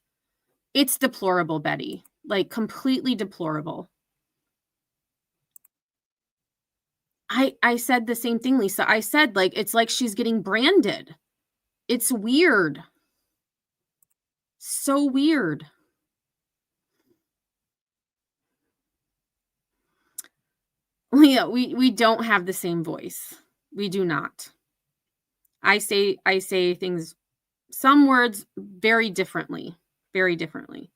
deplorable, Betty. Like, completely deplorable. I said the same thing, Lisa. I said, like, it's like she's getting branded. It's weird. So weird. Leah, we don't have the same voice. We do not. I say things, some words very differently. Very differently.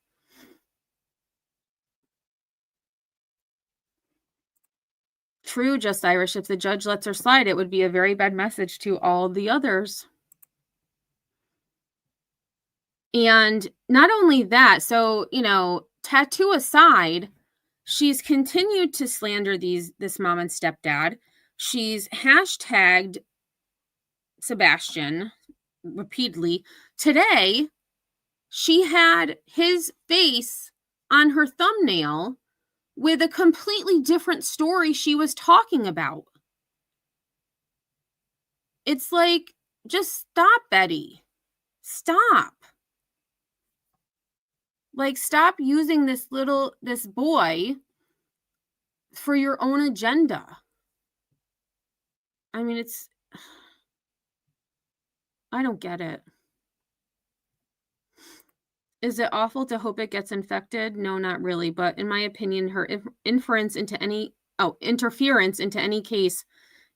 True, Just Irish. If the judge lets her slide, it would be a very bad message to all the others. And not only that, so, tattoo aside, she's continued to slander this mom and stepdad. She's hashtagged Sebastian repeatedly. Today, she had his face on her thumbnail with a completely different story she was talking about. It's like, just stop, Betty. Stop. Like, stop using this boy for your own agenda. I mean, I don't get it. Is it awful to hope it gets infected? No, not really. But in my opinion, her interference into any case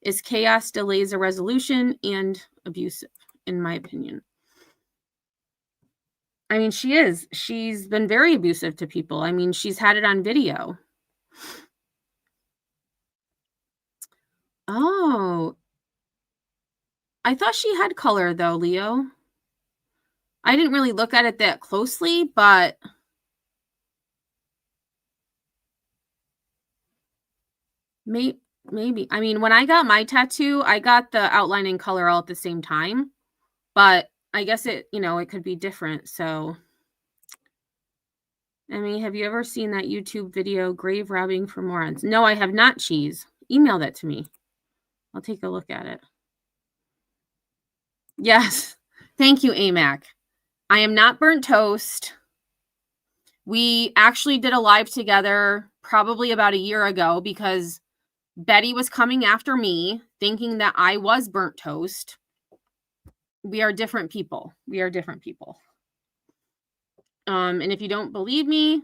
is chaos, delays a resolution, and abusive, in my opinion. I mean, she is. She's been very abusive to people. I mean, she's had it on video. Oh. I thought she had color, though, Leo. I didn't really look at it that closely, but maybe. I mean, when I got my tattoo, I got the outline and color all at the same time, but I guess it could be different. So, I mean, have you ever seen that YouTube video, Grave Robbing for Morons? No, I have not, Cheese. Email that to me. I'll take a look at it. Yes. Thank you, AMAC. I am not burnt toast. We actually did a live together probably about a year ago because Betty was coming after me thinking that I was burnt toast. We are different people. And if you don't believe me,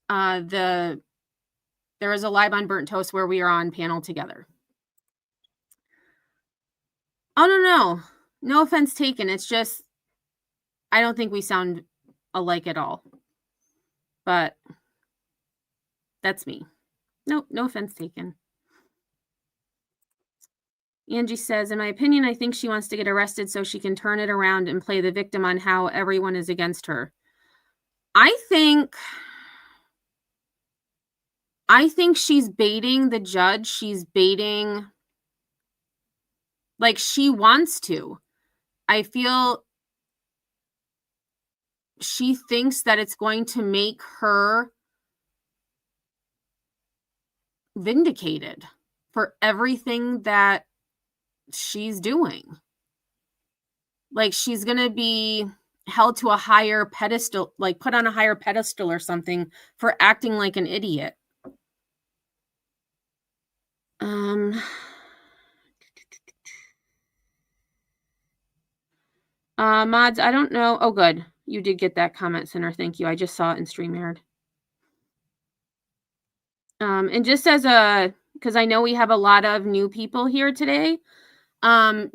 there is a live on burnt toast where we are on panel together. Oh, no. No offense taken. It's just, I don't think we sound alike at all. But that's me. No offense taken. Angie says, in my opinion, I think she wants to get arrested so she can turn it around and play the victim on how everyone is against her. I think she's baiting the judge. She's baiting, like, she wants to. I feel she thinks that it's going to make her vindicated for everything that she's doing. Like, she's going to be held to a higher pedestal, like put on a higher pedestal or something for acting like an idiot. Mods, I don't know. Oh, good. You did get that comment center. Thank you. I just saw it in StreamYard. And just because I know we have a lot of new people here today,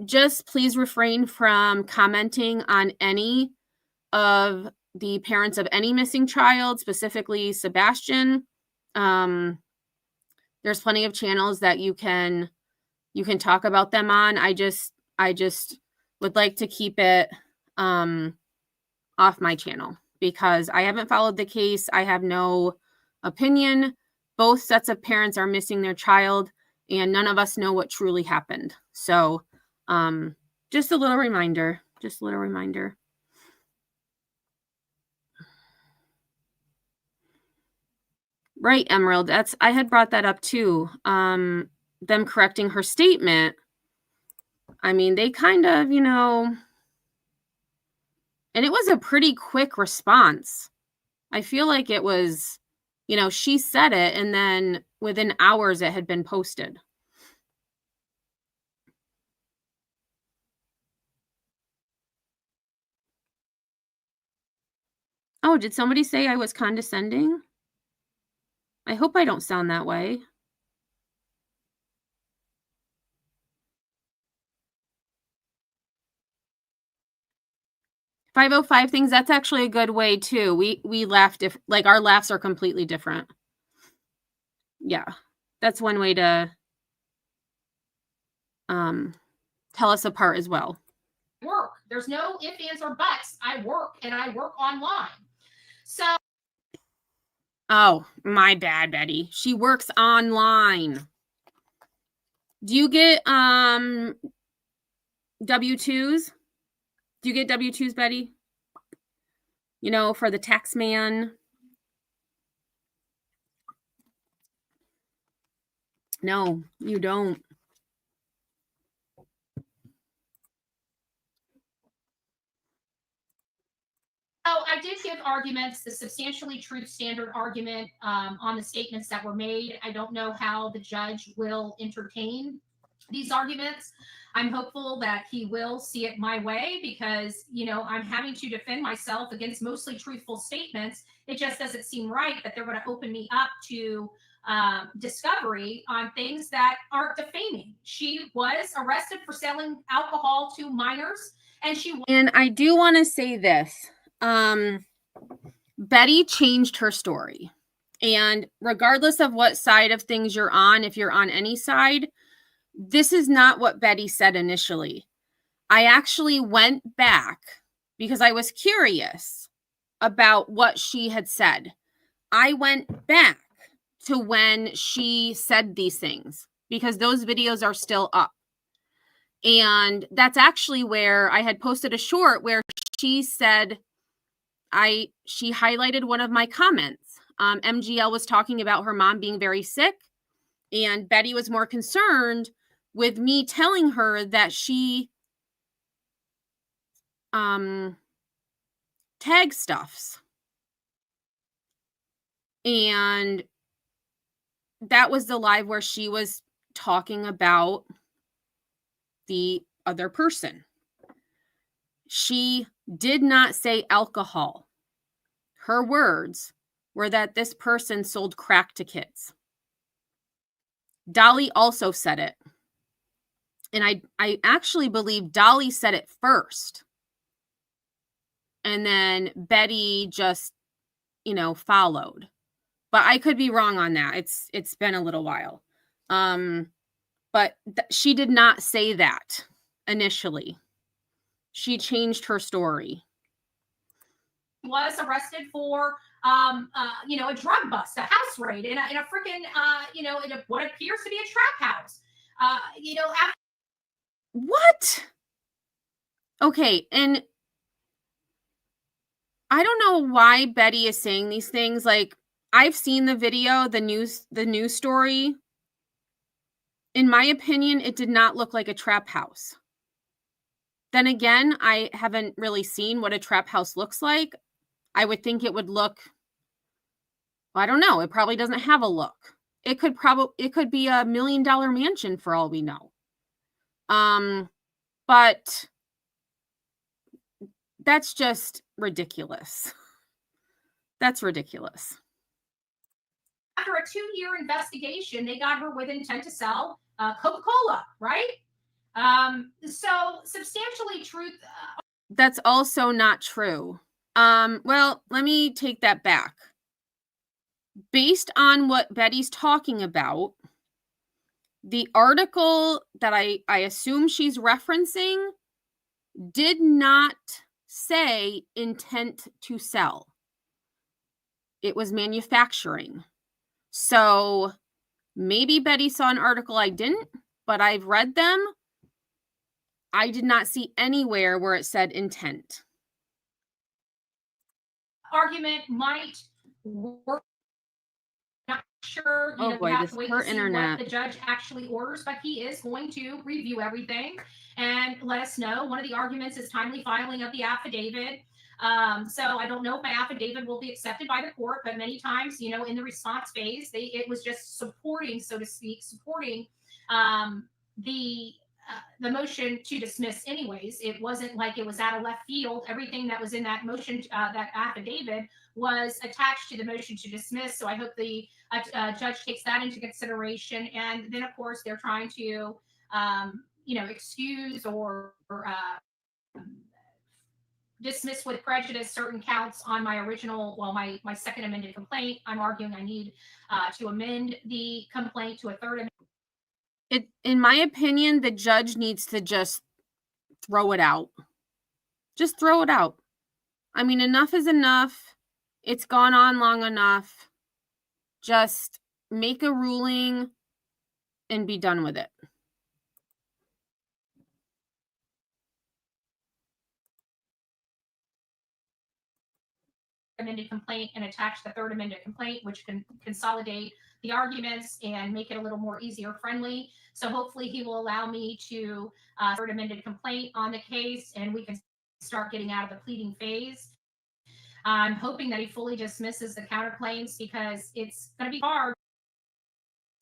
just please refrain from commenting on any of the parents of any missing child, specifically Sebastian. There's plenty of channels that you can talk about them on. I just would like to keep it off my channel because I haven't followed the case. I have no opinion. Both sets of parents are missing their child, and none of us know what truly happened. So, just a little reminder. Right, Emerald. I had brought that up too. Them correcting her statement. I mean, they kind of, and it was a pretty quick response. I feel like it was, she said it, and then within hours it had been posted. Oh, did somebody say I was condescending? I hope I don't sound that way. $505 things, that's actually a good way too. We laugh like our laughs are completely different. Yeah. That's one way to tell us apart as well. Work. There's no ifs, ands, or buts. I work and I work online. So. Oh, my bad, Betty. She works online. Do you get W-2s? Do you get W-2s, Betty? You know, for the tax man? No, you don't. So I did give arguments, the substantially truth standard argument on the statements that were made. I don't know how the judge will entertain these arguments. I'm hopeful that he will see it my way because, you know, I'm having to defend myself against mostly truthful statements. It just doesn't seem right that they're going to open me up to discovery on things that aren't defaming. She was arrested for selling alcohol to minors, and I do want to say this. Betty changed her story. And regardless of what side of things you're on, if you're on any side, this is not what Betty said initially. I actually went back because I was curious about what she had said. I went back to when she said these things because those videos are still up. And that's actually where I had posted a short where she said, she highlighted one of my comments. MGL was talking about her mom being very sick, and Betty was more concerned with me telling her that she tag stuffs. And that was the live where she was talking about the other person. She did not say alcohol. Her words were that this person sold crack to kids. Dolly also said it. And I actually believe Dolly said it first. And then Betty just, you know, followed. But I could be wrong on that. It's been a little while. But she did not say that initially. She changed her story. Was arrested for you know, a drug bust, a house raid in a freaking you know, in what appears to be a trap house. You know, what? Okay, and I don't know why Betty is saying these things. Like, I've seen the video, the news story. In my opinion, it did not look like a trap house. Then again, I haven't really seen what a trap house looks like. I would think it would look, well, I don't know. It probably doesn't have a look. It could be $1 million mansion for all we know. But that's just ridiculous. That's ridiculous. After a 2-year investigation, they got her with intent to sell Coca-Cola, right? So substantially truth. That's also not true. Well, let me take that back. Based on what Betty's talking about, the article that I assume she's referencing did not say intent to sell. It was manufacturing. So maybe Betty saw an article I didn't, but I've read them. I did not see anywhere where it said intent. Argument might work. Not sure. You know, boy, you have this to wait her to see internet. what the judge actually orders, but he is going to review everything and let us know. One of the arguments is timely filing of the affidavit. So I don't know if my affidavit will be accepted by the court, but many times, you know, in the response phase, it was just supporting, so to speak, the motion to dismiss anyways. It wasn't like it was out of left field. Everything that was in that motion, that affidavit, was attached to the motion to dismiss. So I hope the judge takes that into consideration. And then, of course, they're trying to, you know, excuse or dismiss with prejudice certain counts on my original, well, my second amended complaint. I'm arguing I need to amend the complaint to a third amendment. In my opinion, the judge needs to just throw it out. Just throw it out. I mean, enough is enough. It's gone on long enough. Just make a ruling and be done with it. Amended complaint and attach the third amended complaint, which can consolidate the arguments and make it a little more easier friendly. So hopefully he will allow me to third amended complaint on the case, and we can start getting out of the pleading phase. I'm hoping that he fully dismisses the counterclaims because it's going to be hard.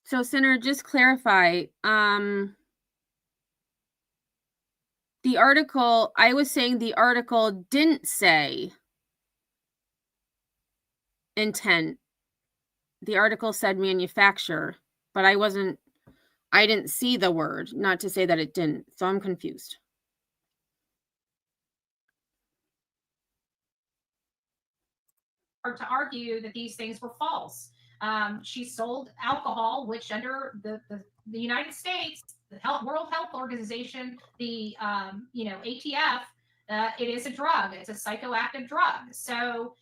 So, Sinner, just clarify. The article, I was saying the article didn't say intent. The article said manufacture, but I didn't see the word, not to say that it didn't. So I'm confused. Hard to argue that these things were false. She sold alcohol, which under the United States, the World Health Organization, the ATF, it is a drug. It's a psychoactive drug. So,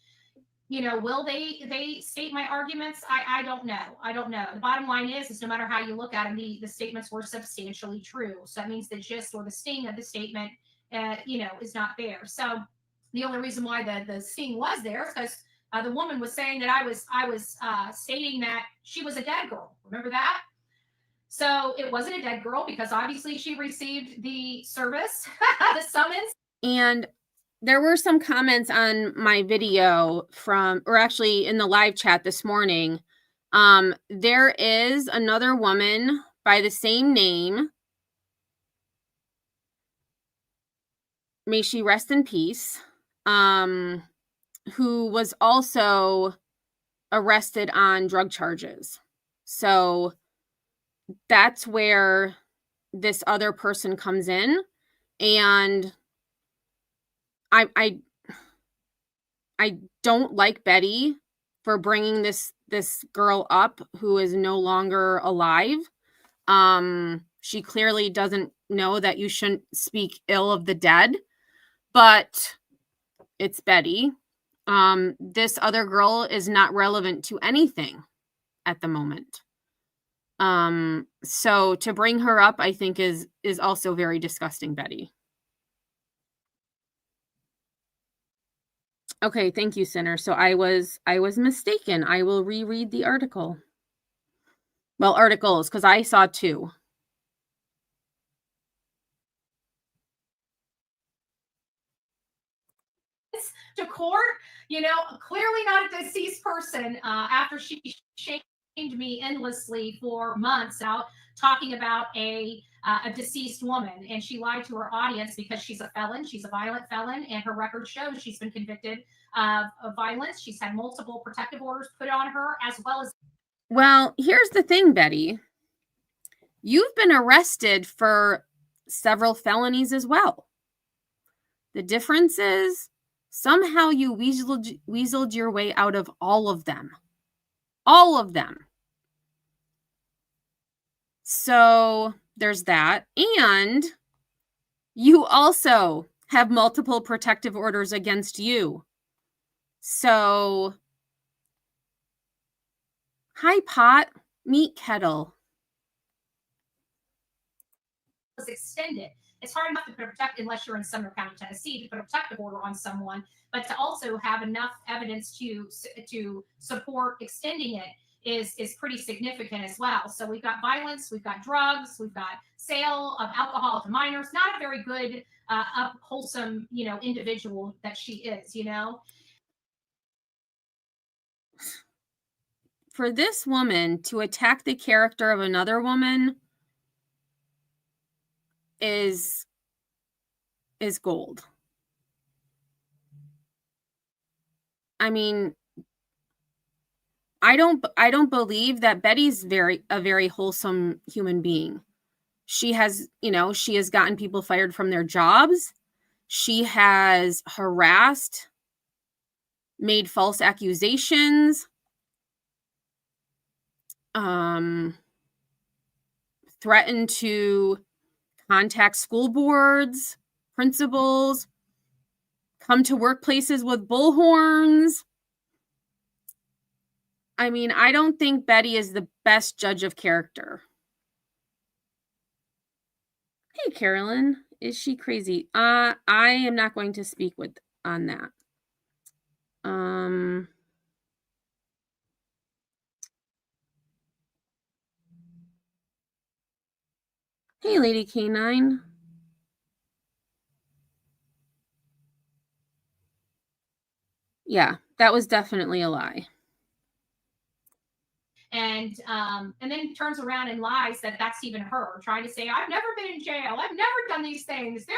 will they state my arguments? I don't know. I don't know. The bottom line is no matter how you look at them, the statements were substantially true. So that means the gist or the sting of the statement, is not there. So the only reason why the sting was there is because the woman was saying that I was stating that she was a dead girl. Remember that? So it wasn't a dead girl because obviously she received the service, the summons. And there were some comments on my video or actually in the live chat this morning. There is another woman by the same name. May she rest in peace. Who was also arrested on drug charges. So that's where this other person comes in. And I don't like Betty for bringing this girl up who is no longer alive. She clearly doesn't know that you shouldn't speak ill of the dead, but it's Betty. This other girl is not relevant to anything at the moment. So to bring her up, I think is also very disgusting, Betty. Okay, thank you, Sinner. So I was mistaken. I will reread the article. Well, articles, because I saw two. To court, clearly not a deceased person after she shamed me endlessly for months out talking about a deceased woman, and she lied to her audience because she's a felon. She's a violent felon, and her record shows she's been convicted of violence. She's had multiple protective orders put on her, as well as. Well, here's the thing, Betty. You've been arrested for several felonies as well. The difference is somehow you weaseled your way out of all of them. All of them. So there's that. And you also have multiple protective orders against you. So, hi, pot, meet kettle. Was extended. It's hard enough to protect unless you're in Sumner County, Tennessee, to put a protective order on someone, but to also have enough evidence to support extending it is pretty significant as well. So we've got violence, we've got drugs, we've got sale of alcohol to minors. Not a very good, wholesome, individual that she is. For this woman to attack the character of another woman is gold. I mean, I don't believe that Betty's a very wholesome human being. She has gotten people fired from their jobs. She has harassed, made false accusations, threatened to contact school boards, principals. come to workplaces with bullhorns. I mean, I don't think Betty is the best judge of character. Hey, Carolyn, is she crazy? I am not going to speak on that. Hey, Lady K9. Yeah, that was definitely a lie. And then turns around and lies that that's even her, trying to say, I've never been in jail. I've never done these things. They're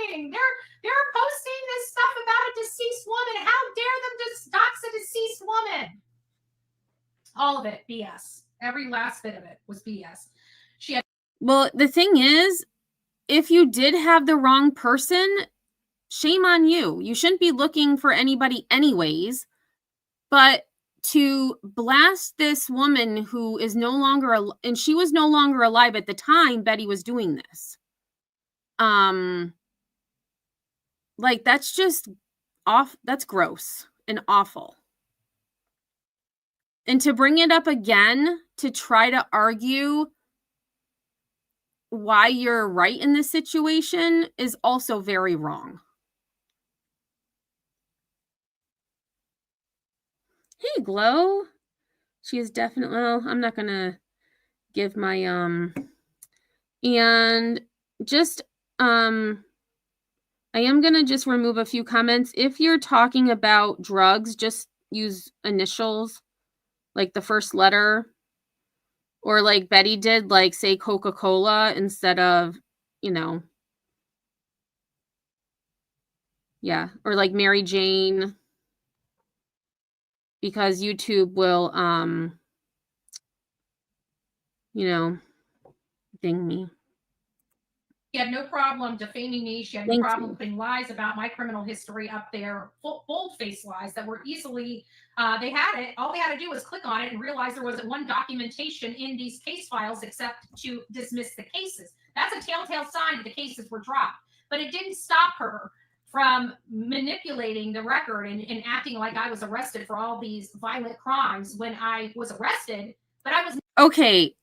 lying. They're posting this stuff about a deceased woman. How dare them just dox a deceased woman? All of it, BS. Every last bit of it was BS. Well, the thing is, if you did have the wrong person, shame on you. You shouldn't be looking for anybody anyways. But to blast this woman who is no longer, and she was no longer alive at the time Betty was doing this. Like, that's just that's gross and awful. And to bring it up again to try to argue why you're right in this situation is also very wrong. Hey, Glow. She is definitely, well, I'm not going to give my, and just, I am going to just remove a few comments. If you're talking about drugs, just use initials, like the first letter, or like Betty did, like say Coca-Cola instead of, yeah, or like Mary Jane, because YouTube will, ding me. She had no problem defaming me. She had no problem putting lies about my criminal history up there, bold-faced lies that were easily, they had it. All they had to do was click on it and realize there wasn't one documentation in these case files except to dismiss the cases. That's a telltale sign that the cases were dropped. But it didn't stop her from manipulating the record and acting like I was arrested for all these violent crimes when I was arrested, but I was... Okay.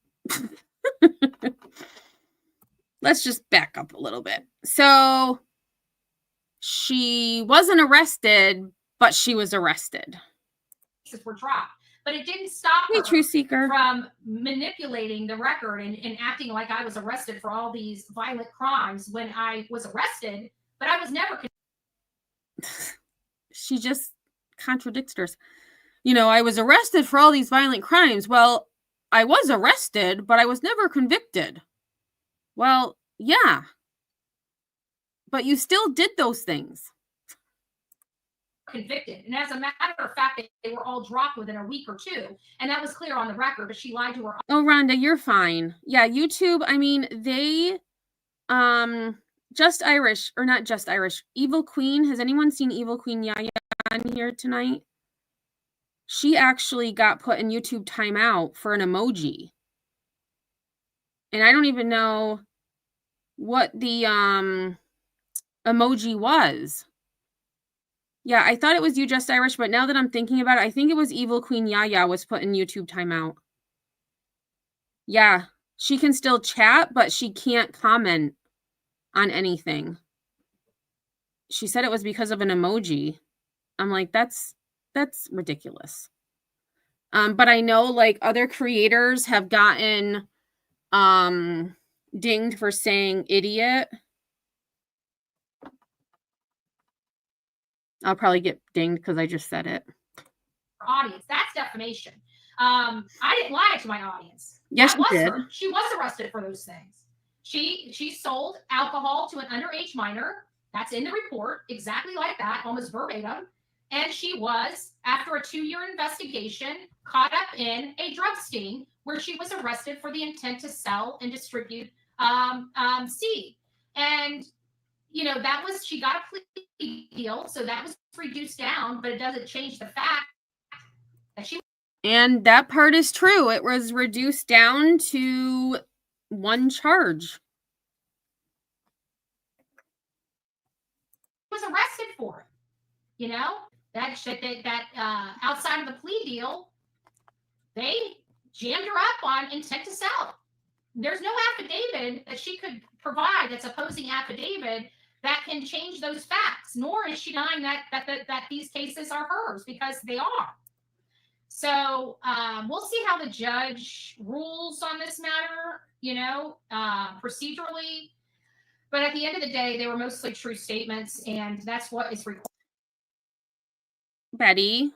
Let's just back up a little bit. So she wasn't arrested, but she was arrested. Cases were dropped, but it didn't stop her from manipulating the record and acting like I was arrested for all these violent crimes when I was arrested, but I was never... She just contradicts herself. I was arrested for all these violent crimes. Well, I was arrested, but I was never convicted. Well, yeah. But you still did those things. Convicted. And as a matter of fact, they were all dropped within a week or two. And that was clear on the record, but she lied to her. Oh, Rhonda, you're fine. Yeah, YouTube, I mean, they, Just Irish, or not Just Irish, Evil Queen. Has anyone seen Evil Queen Yaya on here tonight? She actually got put in YouTube timeout for an emoji. And I don't even know what the emoji was. Yeah, I thought it was You Just Irish, but now that I'm thinking about it, I think it was Evil Queen Yaya was put in YouTube timeout. Yeah, she can still chat, but she can't comment on anything. She said it was because of an emoji. I'm like, that's ridiculous. But I know like other creators have gotten dinged for saying idiot. I'll probably get dinged because I just said it. Audience, that's defamation. I didn't lie to my audience. Yes, she did. Her. She was arrested for those things. She sold alcohol to an underage minor. That's in the report, exactly like that, almost verbatim. And she was, after a 2-year investigation, caught up in a drug sting where she was arrested for the intent to sell and distribute seed. And that was, she got a plea deal, so that was reduced down, but it doesn't change the fact that she... And that part is true. It was reduced down to 1 charge. Was arrested for it. You know, that outside of the plea deal, they jammed her up on intent to sell. There's no affidavit that she could provide that's opposing affidavit that can change those facts, nor is she denying that these cases are hers, because they are. So we'll see how the judge rules on this matter, procedurally. But at the end of the day, they were mostly true statements, and that's what is required. Betty.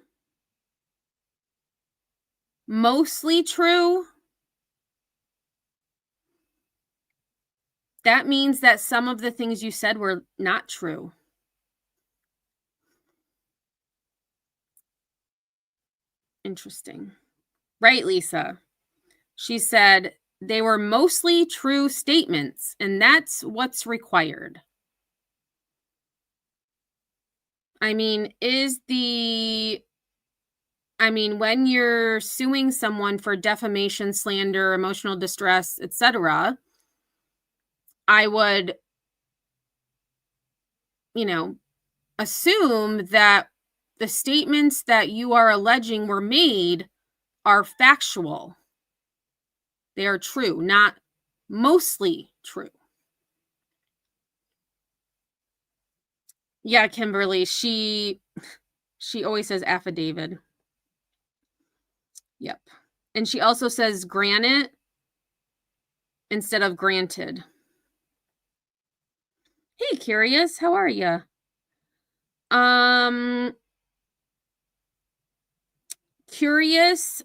Mostly true. That means that some of the things you said were not true. Interesting. Right, Lisa? She said they were mostly true statements, and that's what's required. I mean, when you're suing someone for defamation, slander, emotional distress, etc., I would, assume that the statements that you are alleging were made are factual. They are true, not mostly true. Yeah, Kimberly, she always says affidavit. Yep. And she also says granted instead of granted. Hey, Curious, how are you? Curious,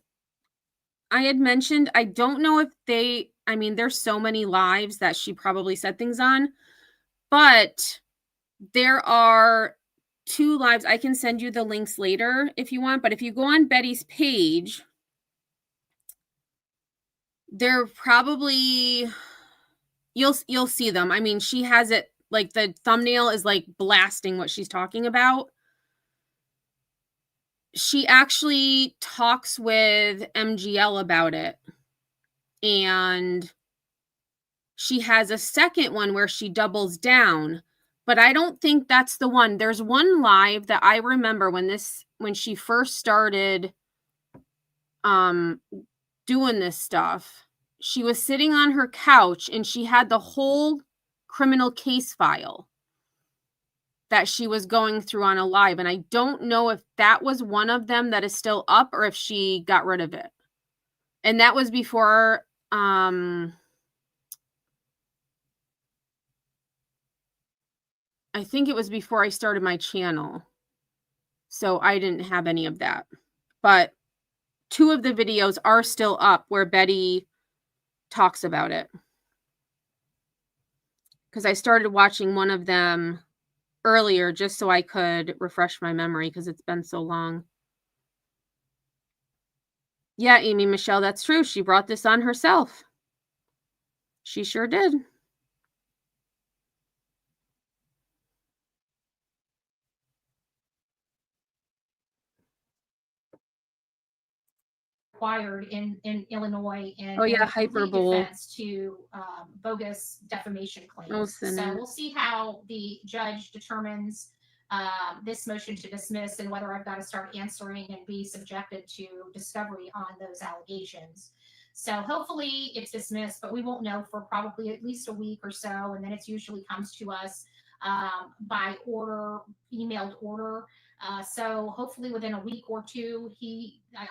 I had mentioned, I don't know if there's so many lives that she probably said things on, but there are 2 lives. I can send you the links later if you want, but if you go on Betty's page, they're probably, you'll see them. I mean, she has it, like the thumbnail is like blasting what she's talking about. She actually talks with MGL about it. And she has a second one where she doubles down, but I don't think that's the one. There's one live that I remember when she first started doing this stuff. She was sitting on her couch and she had the whole criminal case file that she was going through on a live. And I don't know if that was one of them that is still up or if she got rid of it. And that was before, I think it was before I started my channel. So I didn't have any of that. But 2 of the videos are still up where Betty talks about it. Because I started watching one of them earlier just so I could refresh my memory because it's been so long. Yeah, Amy Michelle, that's true. She brought this on herself. She sure did. Required in Illinois, and hyperbole defense to bogus defamation claims. Oh, so we'll see how the judge determines this motion to dismiss and whether I've got to start answering and be subjected to discovery on those allegations. So hopefully it's dismissed, but we won't know for probably at least a week or so, and then it usually comes to us by order, emailed order. So hopefully within a week or 2,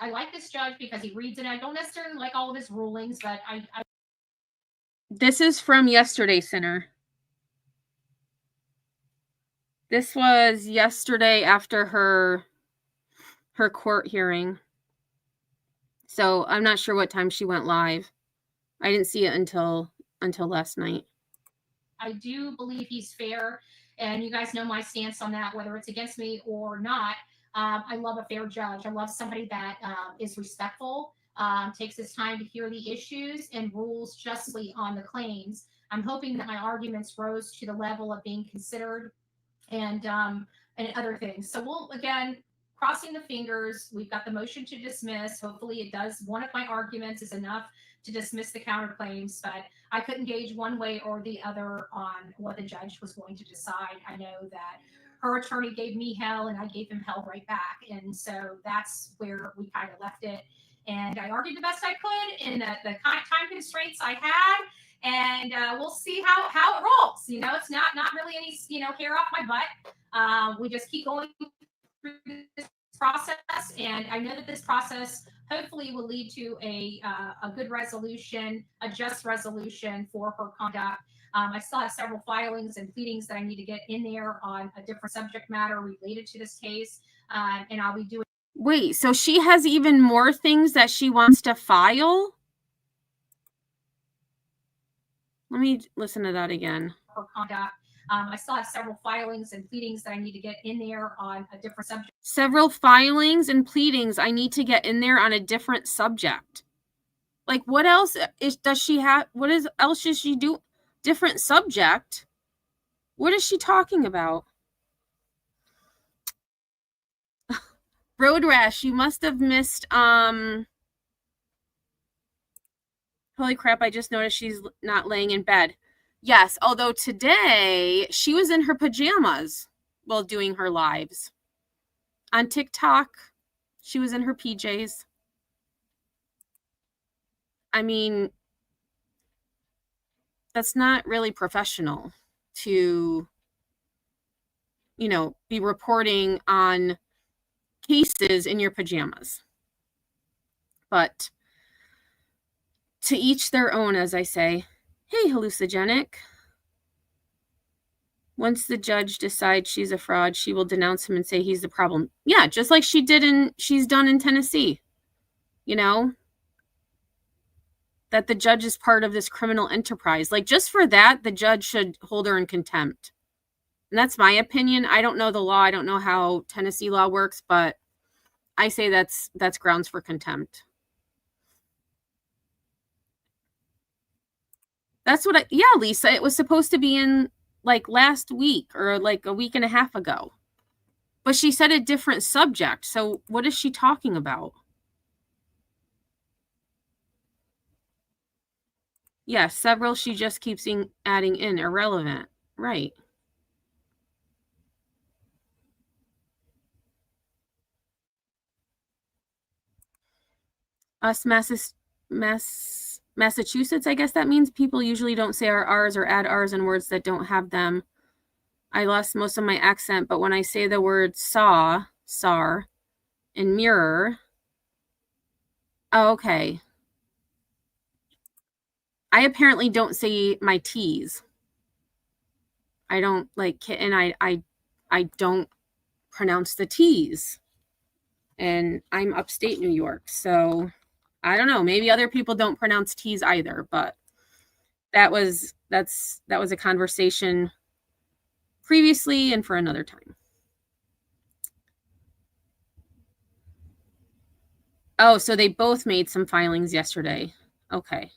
I like this judge because he reads it. I don't necessarily like all of his rulings, but This is from yesterday, Sinner. This was yesterday after her court hearing. So I'm not sure what time she went live. I didn't see it until last night. I do believe he's fair, and you guys know my stance on that, whether it's against me or not. I love a fair judge. I love somebody that is respectful, takes his time to hear the issues, and rules justly on the claims. I'm hoping that my arguments rose to the level of being considered and other things. So we'll, again, crossing the fingers. We've got the motion to dismiss. Hopefully it does. One of my arguments is enough to dismiss the counterclaims, but I couldn't gauge one way or the other on what the judge was going to decide. I know that her attorney gave me hell and I gave him hell right back. And so that's where we kind of left it. And I argued the best I could in the time constraints I had. And we'll see how it rolls. It's not really any, hair off my butt. We just keep going through this process. And I know that this process hopefully will lead to a good resolution, a just resolution for her conduct. I still have several filings and pleadings that I need to get in there on a different subject matter related to this case. And I'll be doing. Wait, so she has even more things that she wants to file? Let me listen to that again. Her conduct. I still have several filings and pleadings that I need to get in there on a different subject. Several filings and pleadings I need to get in there on a different subject. Like, what else does she have? What else does she do? Different subject? What is she talking about? Road rash, you must have missed, holy crap, I just noticed she's not laying in bed. Yes, although today she was in her pajamas while doing her lives. On TikTok, she was in her PJs. I mean, that's not really professional to, be reporting on cases in your pajamas. But to each their own, as I say. Hey, hallucinogenic. Once the judge decides she's a fraud, she will denounce him and say he's the problem. Yeah, just like she's done in Tennessee. That the judge is part of this criminal enterprise. Like, just for that, the judge should hold her in contempt. And that's my opinion. I don't know the law. I don't know how Tennessee law works, but I say that's grounds for contempt. That's what yeah, Lisa, it was supposed to be in like last week or like a week and a half ago. But she said a different subject. So what is she talking about? Yeah, several she just keeps adding in. Irrelevant. Right. Us Massachusetts, I guess that means people usually don't say our R's or add R's in words that don't have them. I lost most of my accent, but when I say the word SAR, and mirror, oh, okay. I apparently don't say my T's. I don't like kitten. I don't pronounce the T's. And I'm upstate New York, so I don't know. Maybe other people don't pronounce T's either, but that was a conversation previously and for another time. Oh, so they both made some filings yesterday. Okay.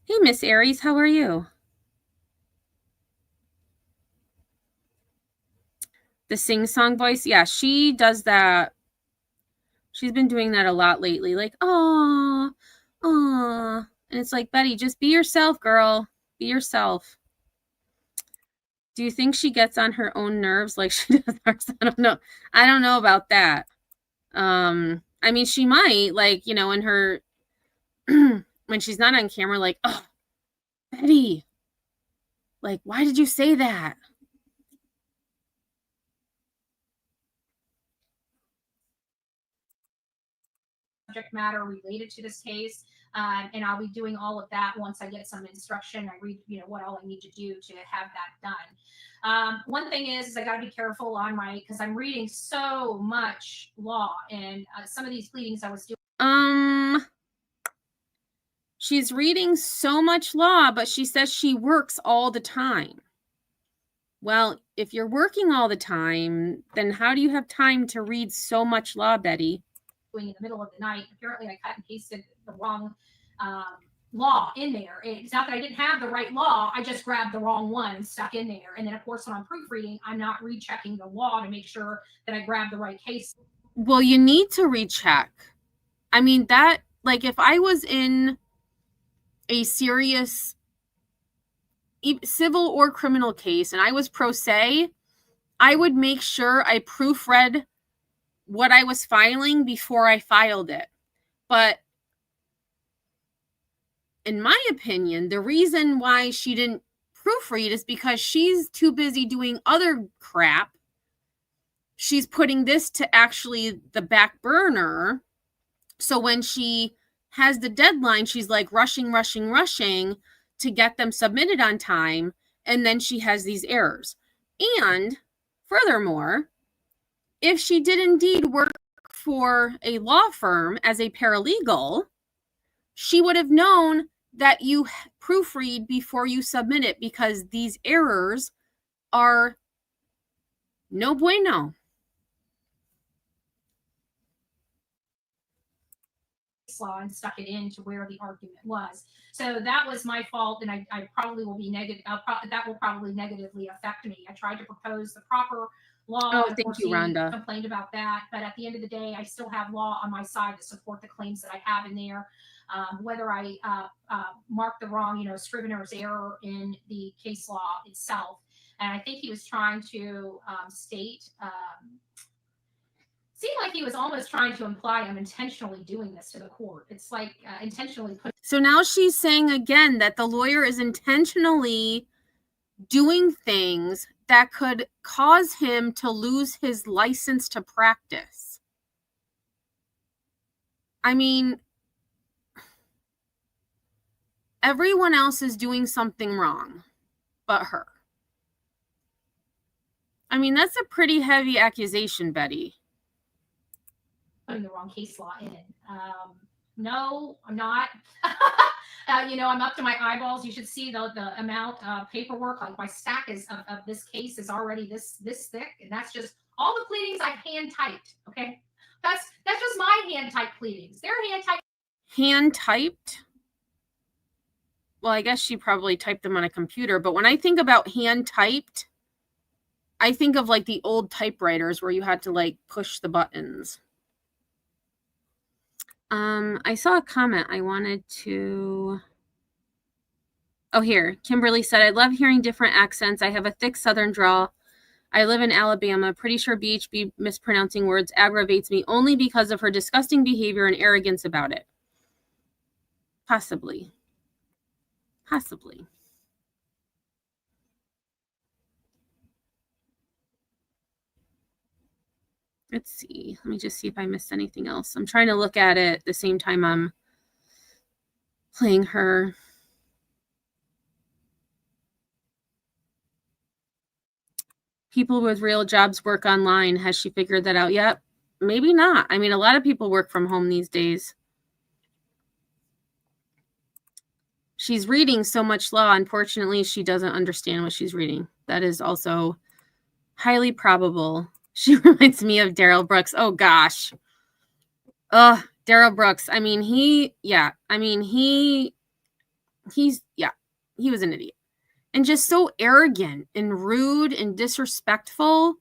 Hey, Miss Aries, how are you? The sing-song voice? Yeah, she does that. She's been doing that a lot lately. Like, aw. And it's like, Betty, just be yourself, girl. Be yourself. Do you think she gets on her own nerves like she does ours? I don't know. I don't know about that. I mean, she might, like, in her, when she's not on camera, like, oh, Betty, like, why did you say that? Subject matter related to this case. And I'll be doing all of that once I get some instruction. I read, what all I need to do to have that done. One thing is I got to be careful on because I'm reading so much law, and some of these pleadings I was doing. She's reading so much law, but she says she works all the time. Well, if you're working all the time, then how do you have time to read so much law, Betty? In the middle of the night. Apparently I cut and pasted the wrong law in there. It's not that I didn't have the right law. I just grabbed the wrong one and stuck in there. And then, of course, when I'm proofreading, I'm not rechecking the law to make sure that I grab the right case. Well, you need to recheck. I mean, that, like, if I was in a serious civil or criminal case and I was pro se, I would make sure I proofread what I was filing before I filed it. But in my opinion, the reason why she didn't proofread is because she's too busy doing other crap. She's putting this to actually the back burner. So when she has the deadline, she's like rushing to get them submitted on time. And then she has these errors. And furthermore, if she did indeed work for a law firm as a paralegal, she would have known that you proofread before you submit it, because these errors are no bueno. Law and stuck it into where the argument was. So that was my fault, and I probably will be negative. That will probably negatively affect me. I tried to propose the proper law. Oh, and thank you, Rhonda. Complained about that, but at the end of the day, I still have law on my side to support the claims that I have in there. Whether I mark the wrong, Scrivener's error in the case law itself, and I think he was trying to state. Seemed like he was almost trying to imply I'm intentionally doing this to the court. It's like intentionally put. So now she's saying again that the lawyer is intentionally doing things that could cause him to lose his license to practice. I mean, everyone else is doing something wrong but her. I mean, that's a pretty heavy accusation, Betty. Putting the wrong case law in. No, I'm not. I'm up to my eyeballs. You should see the amount of paperwork. Like my stack of this case is already this thick, and that's just all the pleadings I've hand typed. Okay, that's just my hand typed pleadings. They're hand typed. Hand typed? Well, I guess she probably typed them on a computer. But when I think about hand typed, I think of like the old typewriters where you had to like push the buttons. I saw a comment I wanted to. Oh, here. Kimberly said, I love hearing different accents. I have a thick Southern drawl. I live in Alabama. Pretty sure BHB mispronouncing words aggravates me only because of her disgusting behavior and arrogance about it. Possibly. Possibly. Let's see. Let me just see if I missed anything else. I'm trying to look at it at the same time I'm playing her. People with real jobs work online. Has she figured that out yet? Maybe not. I mean, a lot of people work from home these days. She's reading so much law. Unfortunately, she doesn't understand what she's reading. That is also highly probable. She reminds me of Daryl Brooks. Oh, gosh. Daryl Brooks. I mean, he was an idiot. And just so arrogant and rude and disrespectful.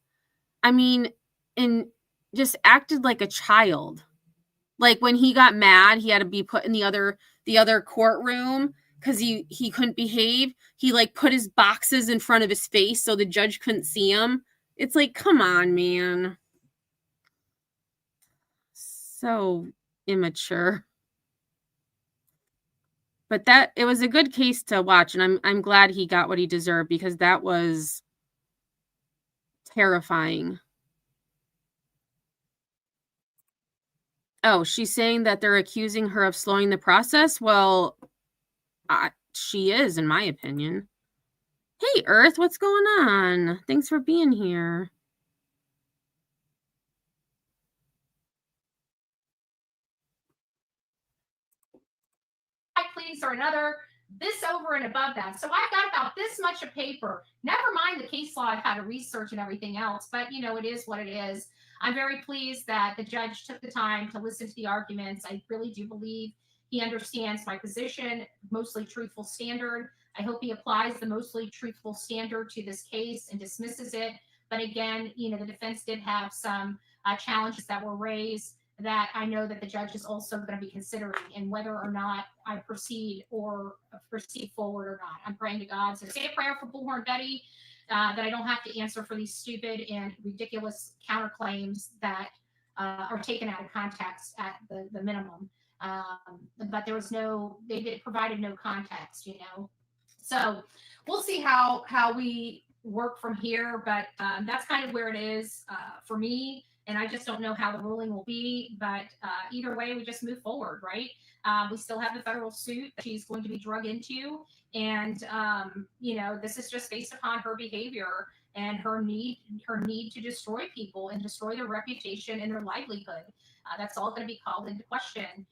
I mean, and just acted like a child. Like when he got mad, he had to be put in the other courtroom because he couldn't behave. He like put his boxes in front of his face so the judge couldn't see him. It's like, come on, man. So immature. But it was a good case to watch, and I'm glad he got what he deserved, because that was terrifying. Oh, she's saying that they're accusing her of slowing the process? Well, she is, in my opinion. Hey, Earth, what's going on? Thanks for being here. Pleadings or another, this over and above that. So I've got about this much of paper. Never mind the case law I've had to research and everything else, but it is what it is. I'm very pleased that the judge took the time to listen to the arguments. I really do believe he understands my position, mostly truthful standard. I hope he applies the mostly truthful standard to this case and dismisses it. But again, the defense did have some challenges that were raised that I know that the judge is also going to be considering, and whether or not I proceed forward or not. I'm praying to God. So say a prayer for Bullhorn Betty. that I don't have to answer for these stupid and ridiculous counterclaims that are taken out of context at the minimum. But there was they provided no context, So we'll see how we work from here, but that's kind of where it is for me. And I just don't know how the ruling will be, but either way, we just move forward, right? We still have the federal suit that she's going to be drug into, and this is just based upon her behavior and her need to destroy people and destroy their reputation and their livelihood. That's all going to be called into question.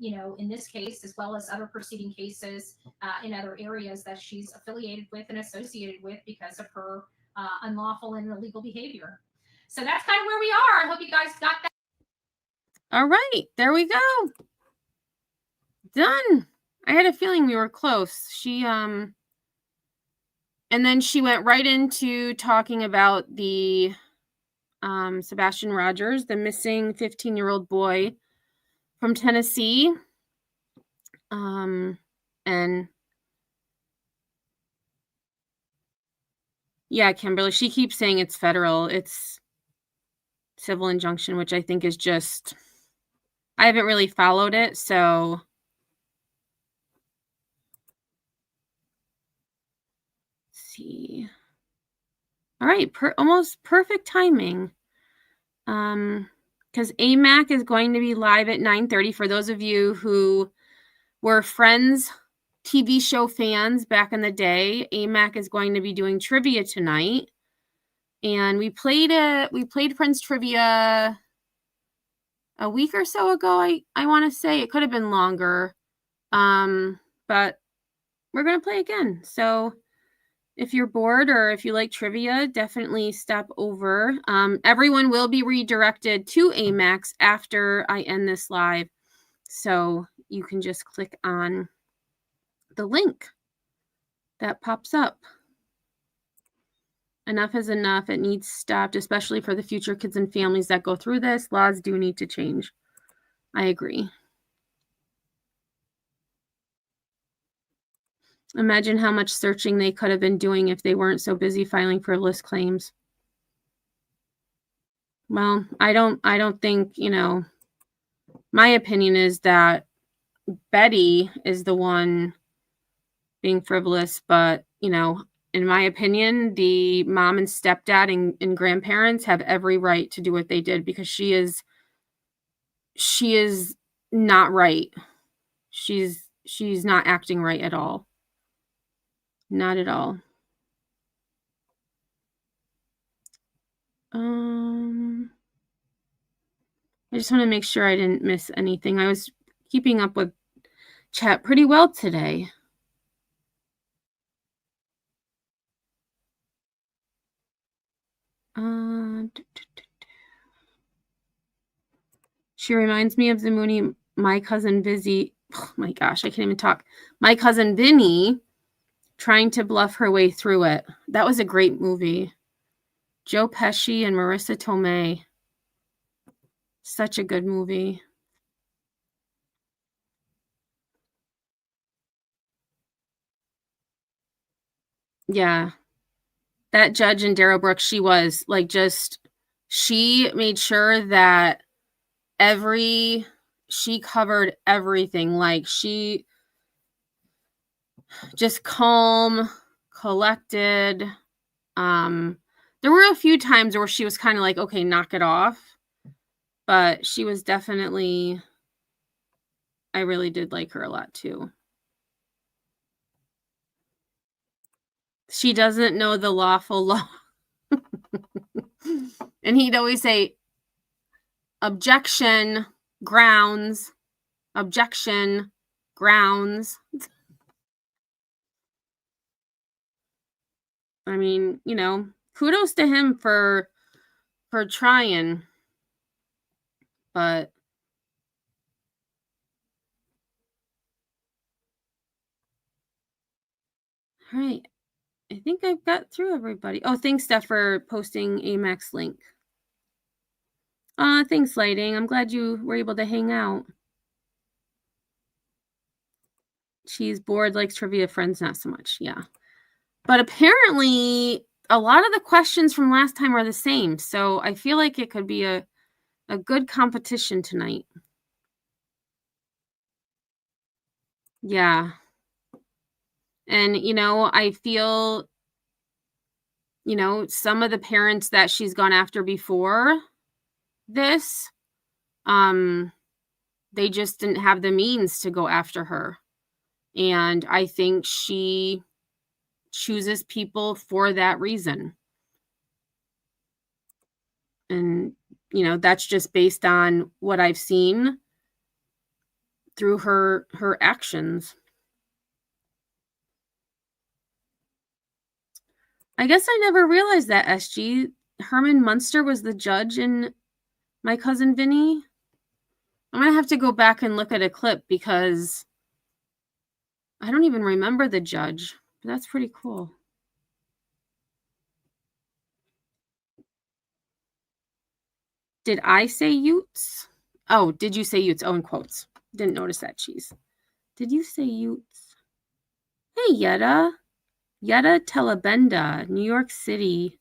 In this case, as well as other preceding cases in other areas that she's affiliated with and associated with because of her unlawful and illegal behavior. So that's kind of where we are. I hope you guys got that. All right, there we go. Done. I had a feeling we were close. And then she went right into talking about the Sebastian Rogers, the missing 15-year-old boy from Tennessee. And yeah, Kimberly, she keeps saying it's federal. It's civil injunction, which I think is just, I haven't really followed it, so let's see. All right, almost perfect timing. Because AMAC is going to be live at 9:30. For those of you who were Friends TV show fans back in the day, AMAC is going to be doing trivia tonight. And we played Friends trivia a week or so ago, I want to say. It could have been longer. But we're going to play again. So if you're bored or if you like trivia, definitely stop over. Everyone will be redirected to AMAX after I end this live. So you can just click on the link that pops up. Enough is enough. It needs stopped, especially for the future kids and families that go through this. Laws do need to change. I agree. Imagine how much searching they could have been doing if they weren't so busy filing frivolous claims. Well, I don't think, my opinion is that Betty is the one being frivolous, but, in my opinion, the mom and stepdad and grandparents have every right to do what they did because she is not right. She's not acting right at all. Not at all. I just want to make sure I didn't miss anything. I was keeping up with chat pretty well today. She reminds me of the Mooney, my cousin Vizzy. Oh my gosh, I can't even talk. My cousin Vinny trying to bluff her way through it. That was a great movie. Joe Pesci and Marissa Tomei. Such a good movie. Yeah. That judge in Darrell Brooks, she was like she made sure that she covered everything. Like she just calm, collected. There were a few times where she was kind of like, okay, knock it off. But she was definitely, I really did like her a lot too. She doesn't know the lawful law. And he'd always say, objection, grounds, objection, grounds. I mean, kudos to him for trying. But all right. I think I've got through everybody. Oh, thanks, Steph, for posting AMAX link. Thanks, Lighting. I'm glad you were able to hang out. She's bored, likes trivia, friends not so much. Yeah. But apparently, a lot of the questions from last time are the same. So I feel like it could be a good competition tonight. Yeah. And, I feel, some of the parents that she's gone after before this, they just didn't have the means to go after her. And I think she chooses people for that reason. And, that's just based on what I've seen through her actions. I guess I never realized that, SG. Herman Munster was the judge in My Cousin Vinny. I'm going to have to go back and look at a clip because I don't even remember the judge. But that's pretty cool. Did I say Utes? Oh, did you say Utes? Oh, in quotes. Didn't notice that, cheese. Did you say Utes? Hey, Yetta. Yetta Telebenda, New York City.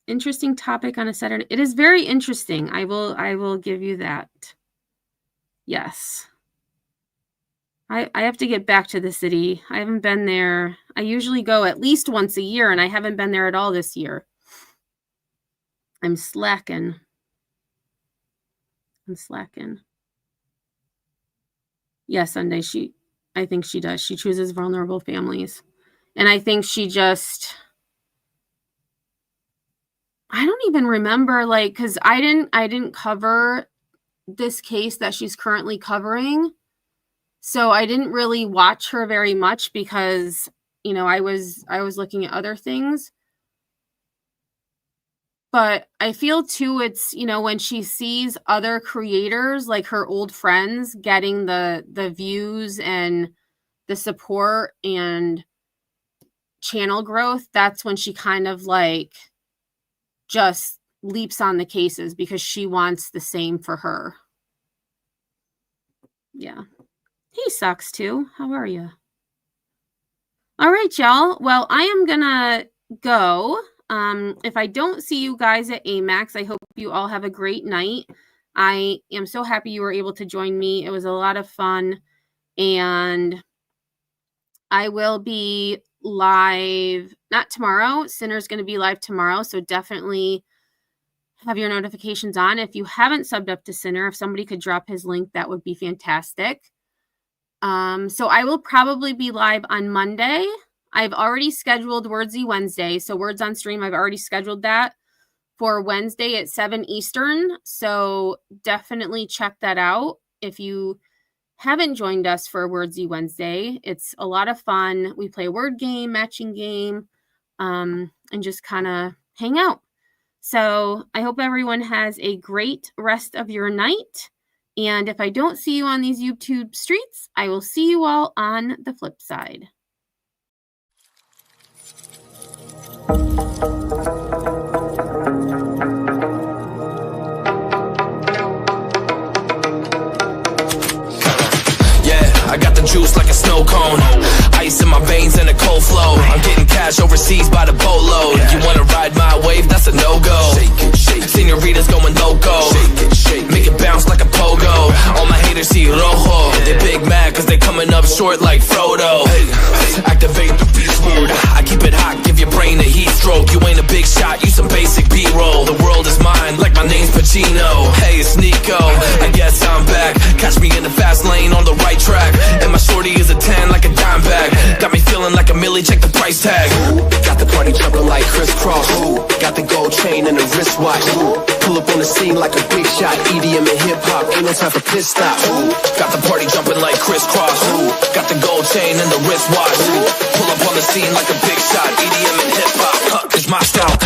Interesting topic on a Saturday. It is very interesting. I will give you that. Yes. I have to get back to the city. I haven't been there. I usually go at least once a year, and I haven't been there at all this year. I'm slacking. Yeah, Sunday. I think she does. She chooses vulnerable families. And I think she just, I don't even remember, because I didn't cover this case that she's currently covering. So I didn't really watch her very much because, I was looking at other things. But I feel too, it's, when she sees other creators, like her old friends, getting the views and the support and channel growth, that's when she kind of just leaps on the cases because she wants the same for her. Yeah. He sucks too. How are you? All right, y'all. Well, I am gonna go. If I don't see you guys at AMAX, I hope you all have a great night. I am so happy you were able to join me. It was a lot of fun. And I will be live, not tomorrow. Sinner's going to be live tomorrow. So definitely have your notifications on. If you haven't subbed up to Sinner, if somebody could drop his link, that would be fantastic. So I will probably be live on Monday. I've already scheduled Wordsy Wednesday. So Words on Stream, I've already scheduled that for Wednesday at 7 Eastern. So definitely check that out. If you haven't joined us for Wordsy Wednesday, it's a lot of fun. We play a word game, matching game, and just kind of hang out. So I hope everyone has a great rest of your night. And if I don't see you on these YouTube streets, I will see you all on the flip side. I got the juice like a snow cone. Ice in my veins and a cold flow. I'm getting cash overseas by the boatload. You wanna ride my wave? That's a no-go. Senorita's going loco. Make it bounce like a pogo. All my haters see rojo. They big mad cause they coming up short like Frodo. Activate the beast mode. I keep it hot, give your brain a heat stroke. You ain't a big shot, you some basic B-roll. The world is mine like my name's Pacino. Hey, it's Nico, I guess I'm back. Catch me in the fast lane on the right track. And my shorty is a 10 like a dime bag. Got me feeling like a milli, check the price tag. Got the party jumping like crisscross. Got the gold chain and the wristwatch. Pull up on the scene like a big shot. EDM and hip hop, ain't no time for pit stops. Got the party jumping like crisscross. Got the gold chain and the wristwatch. Pull up on the scene like a big shot. EDM and hip hop, it's my style.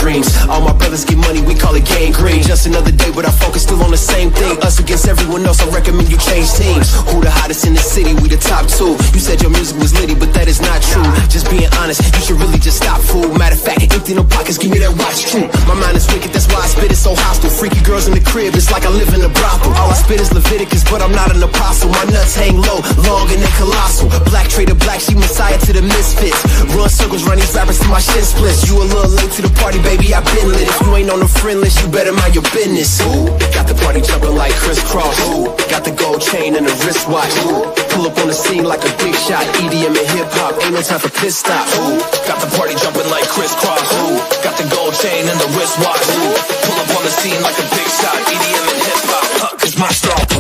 dreams. All my brothers get money, we call it gangrene. Just another day, but our focus still on the same thing. Us against everyone else, I recommend you change teams. Who the hottest in the city? We the top two. You said your music was litty, but that is not true. Just being honest, you should really just stop, fool. Matter of fact, empty no pockets, give me that watch too. My mind is wicked, that's why I spit it so hostile. Freaky girls in the crib, it's like I live in a brothel. All I spit is Leviticus, but I'm not an apostle. My nuts hang low, long and they colossal. Black trader black, she messiah to the misfits. Run circles, run these rappers till my shit splits. You a little late to the party, baby, I been lit. If you ain't on the friend list, you better mind your business. Ooh, got the party jumping like crisscross. Ooh, got the gold chain and the wristwatch. Ooh, pull up on the scene like a big shot. EDM and hip hop, ain't no time for piss stop. Ooh, got the party jumping like crisscross. Ooh, got the gold chain and the wristwatch. Ooh, pull up on the scene like a big shot. EDM and hip hop, cause my strong.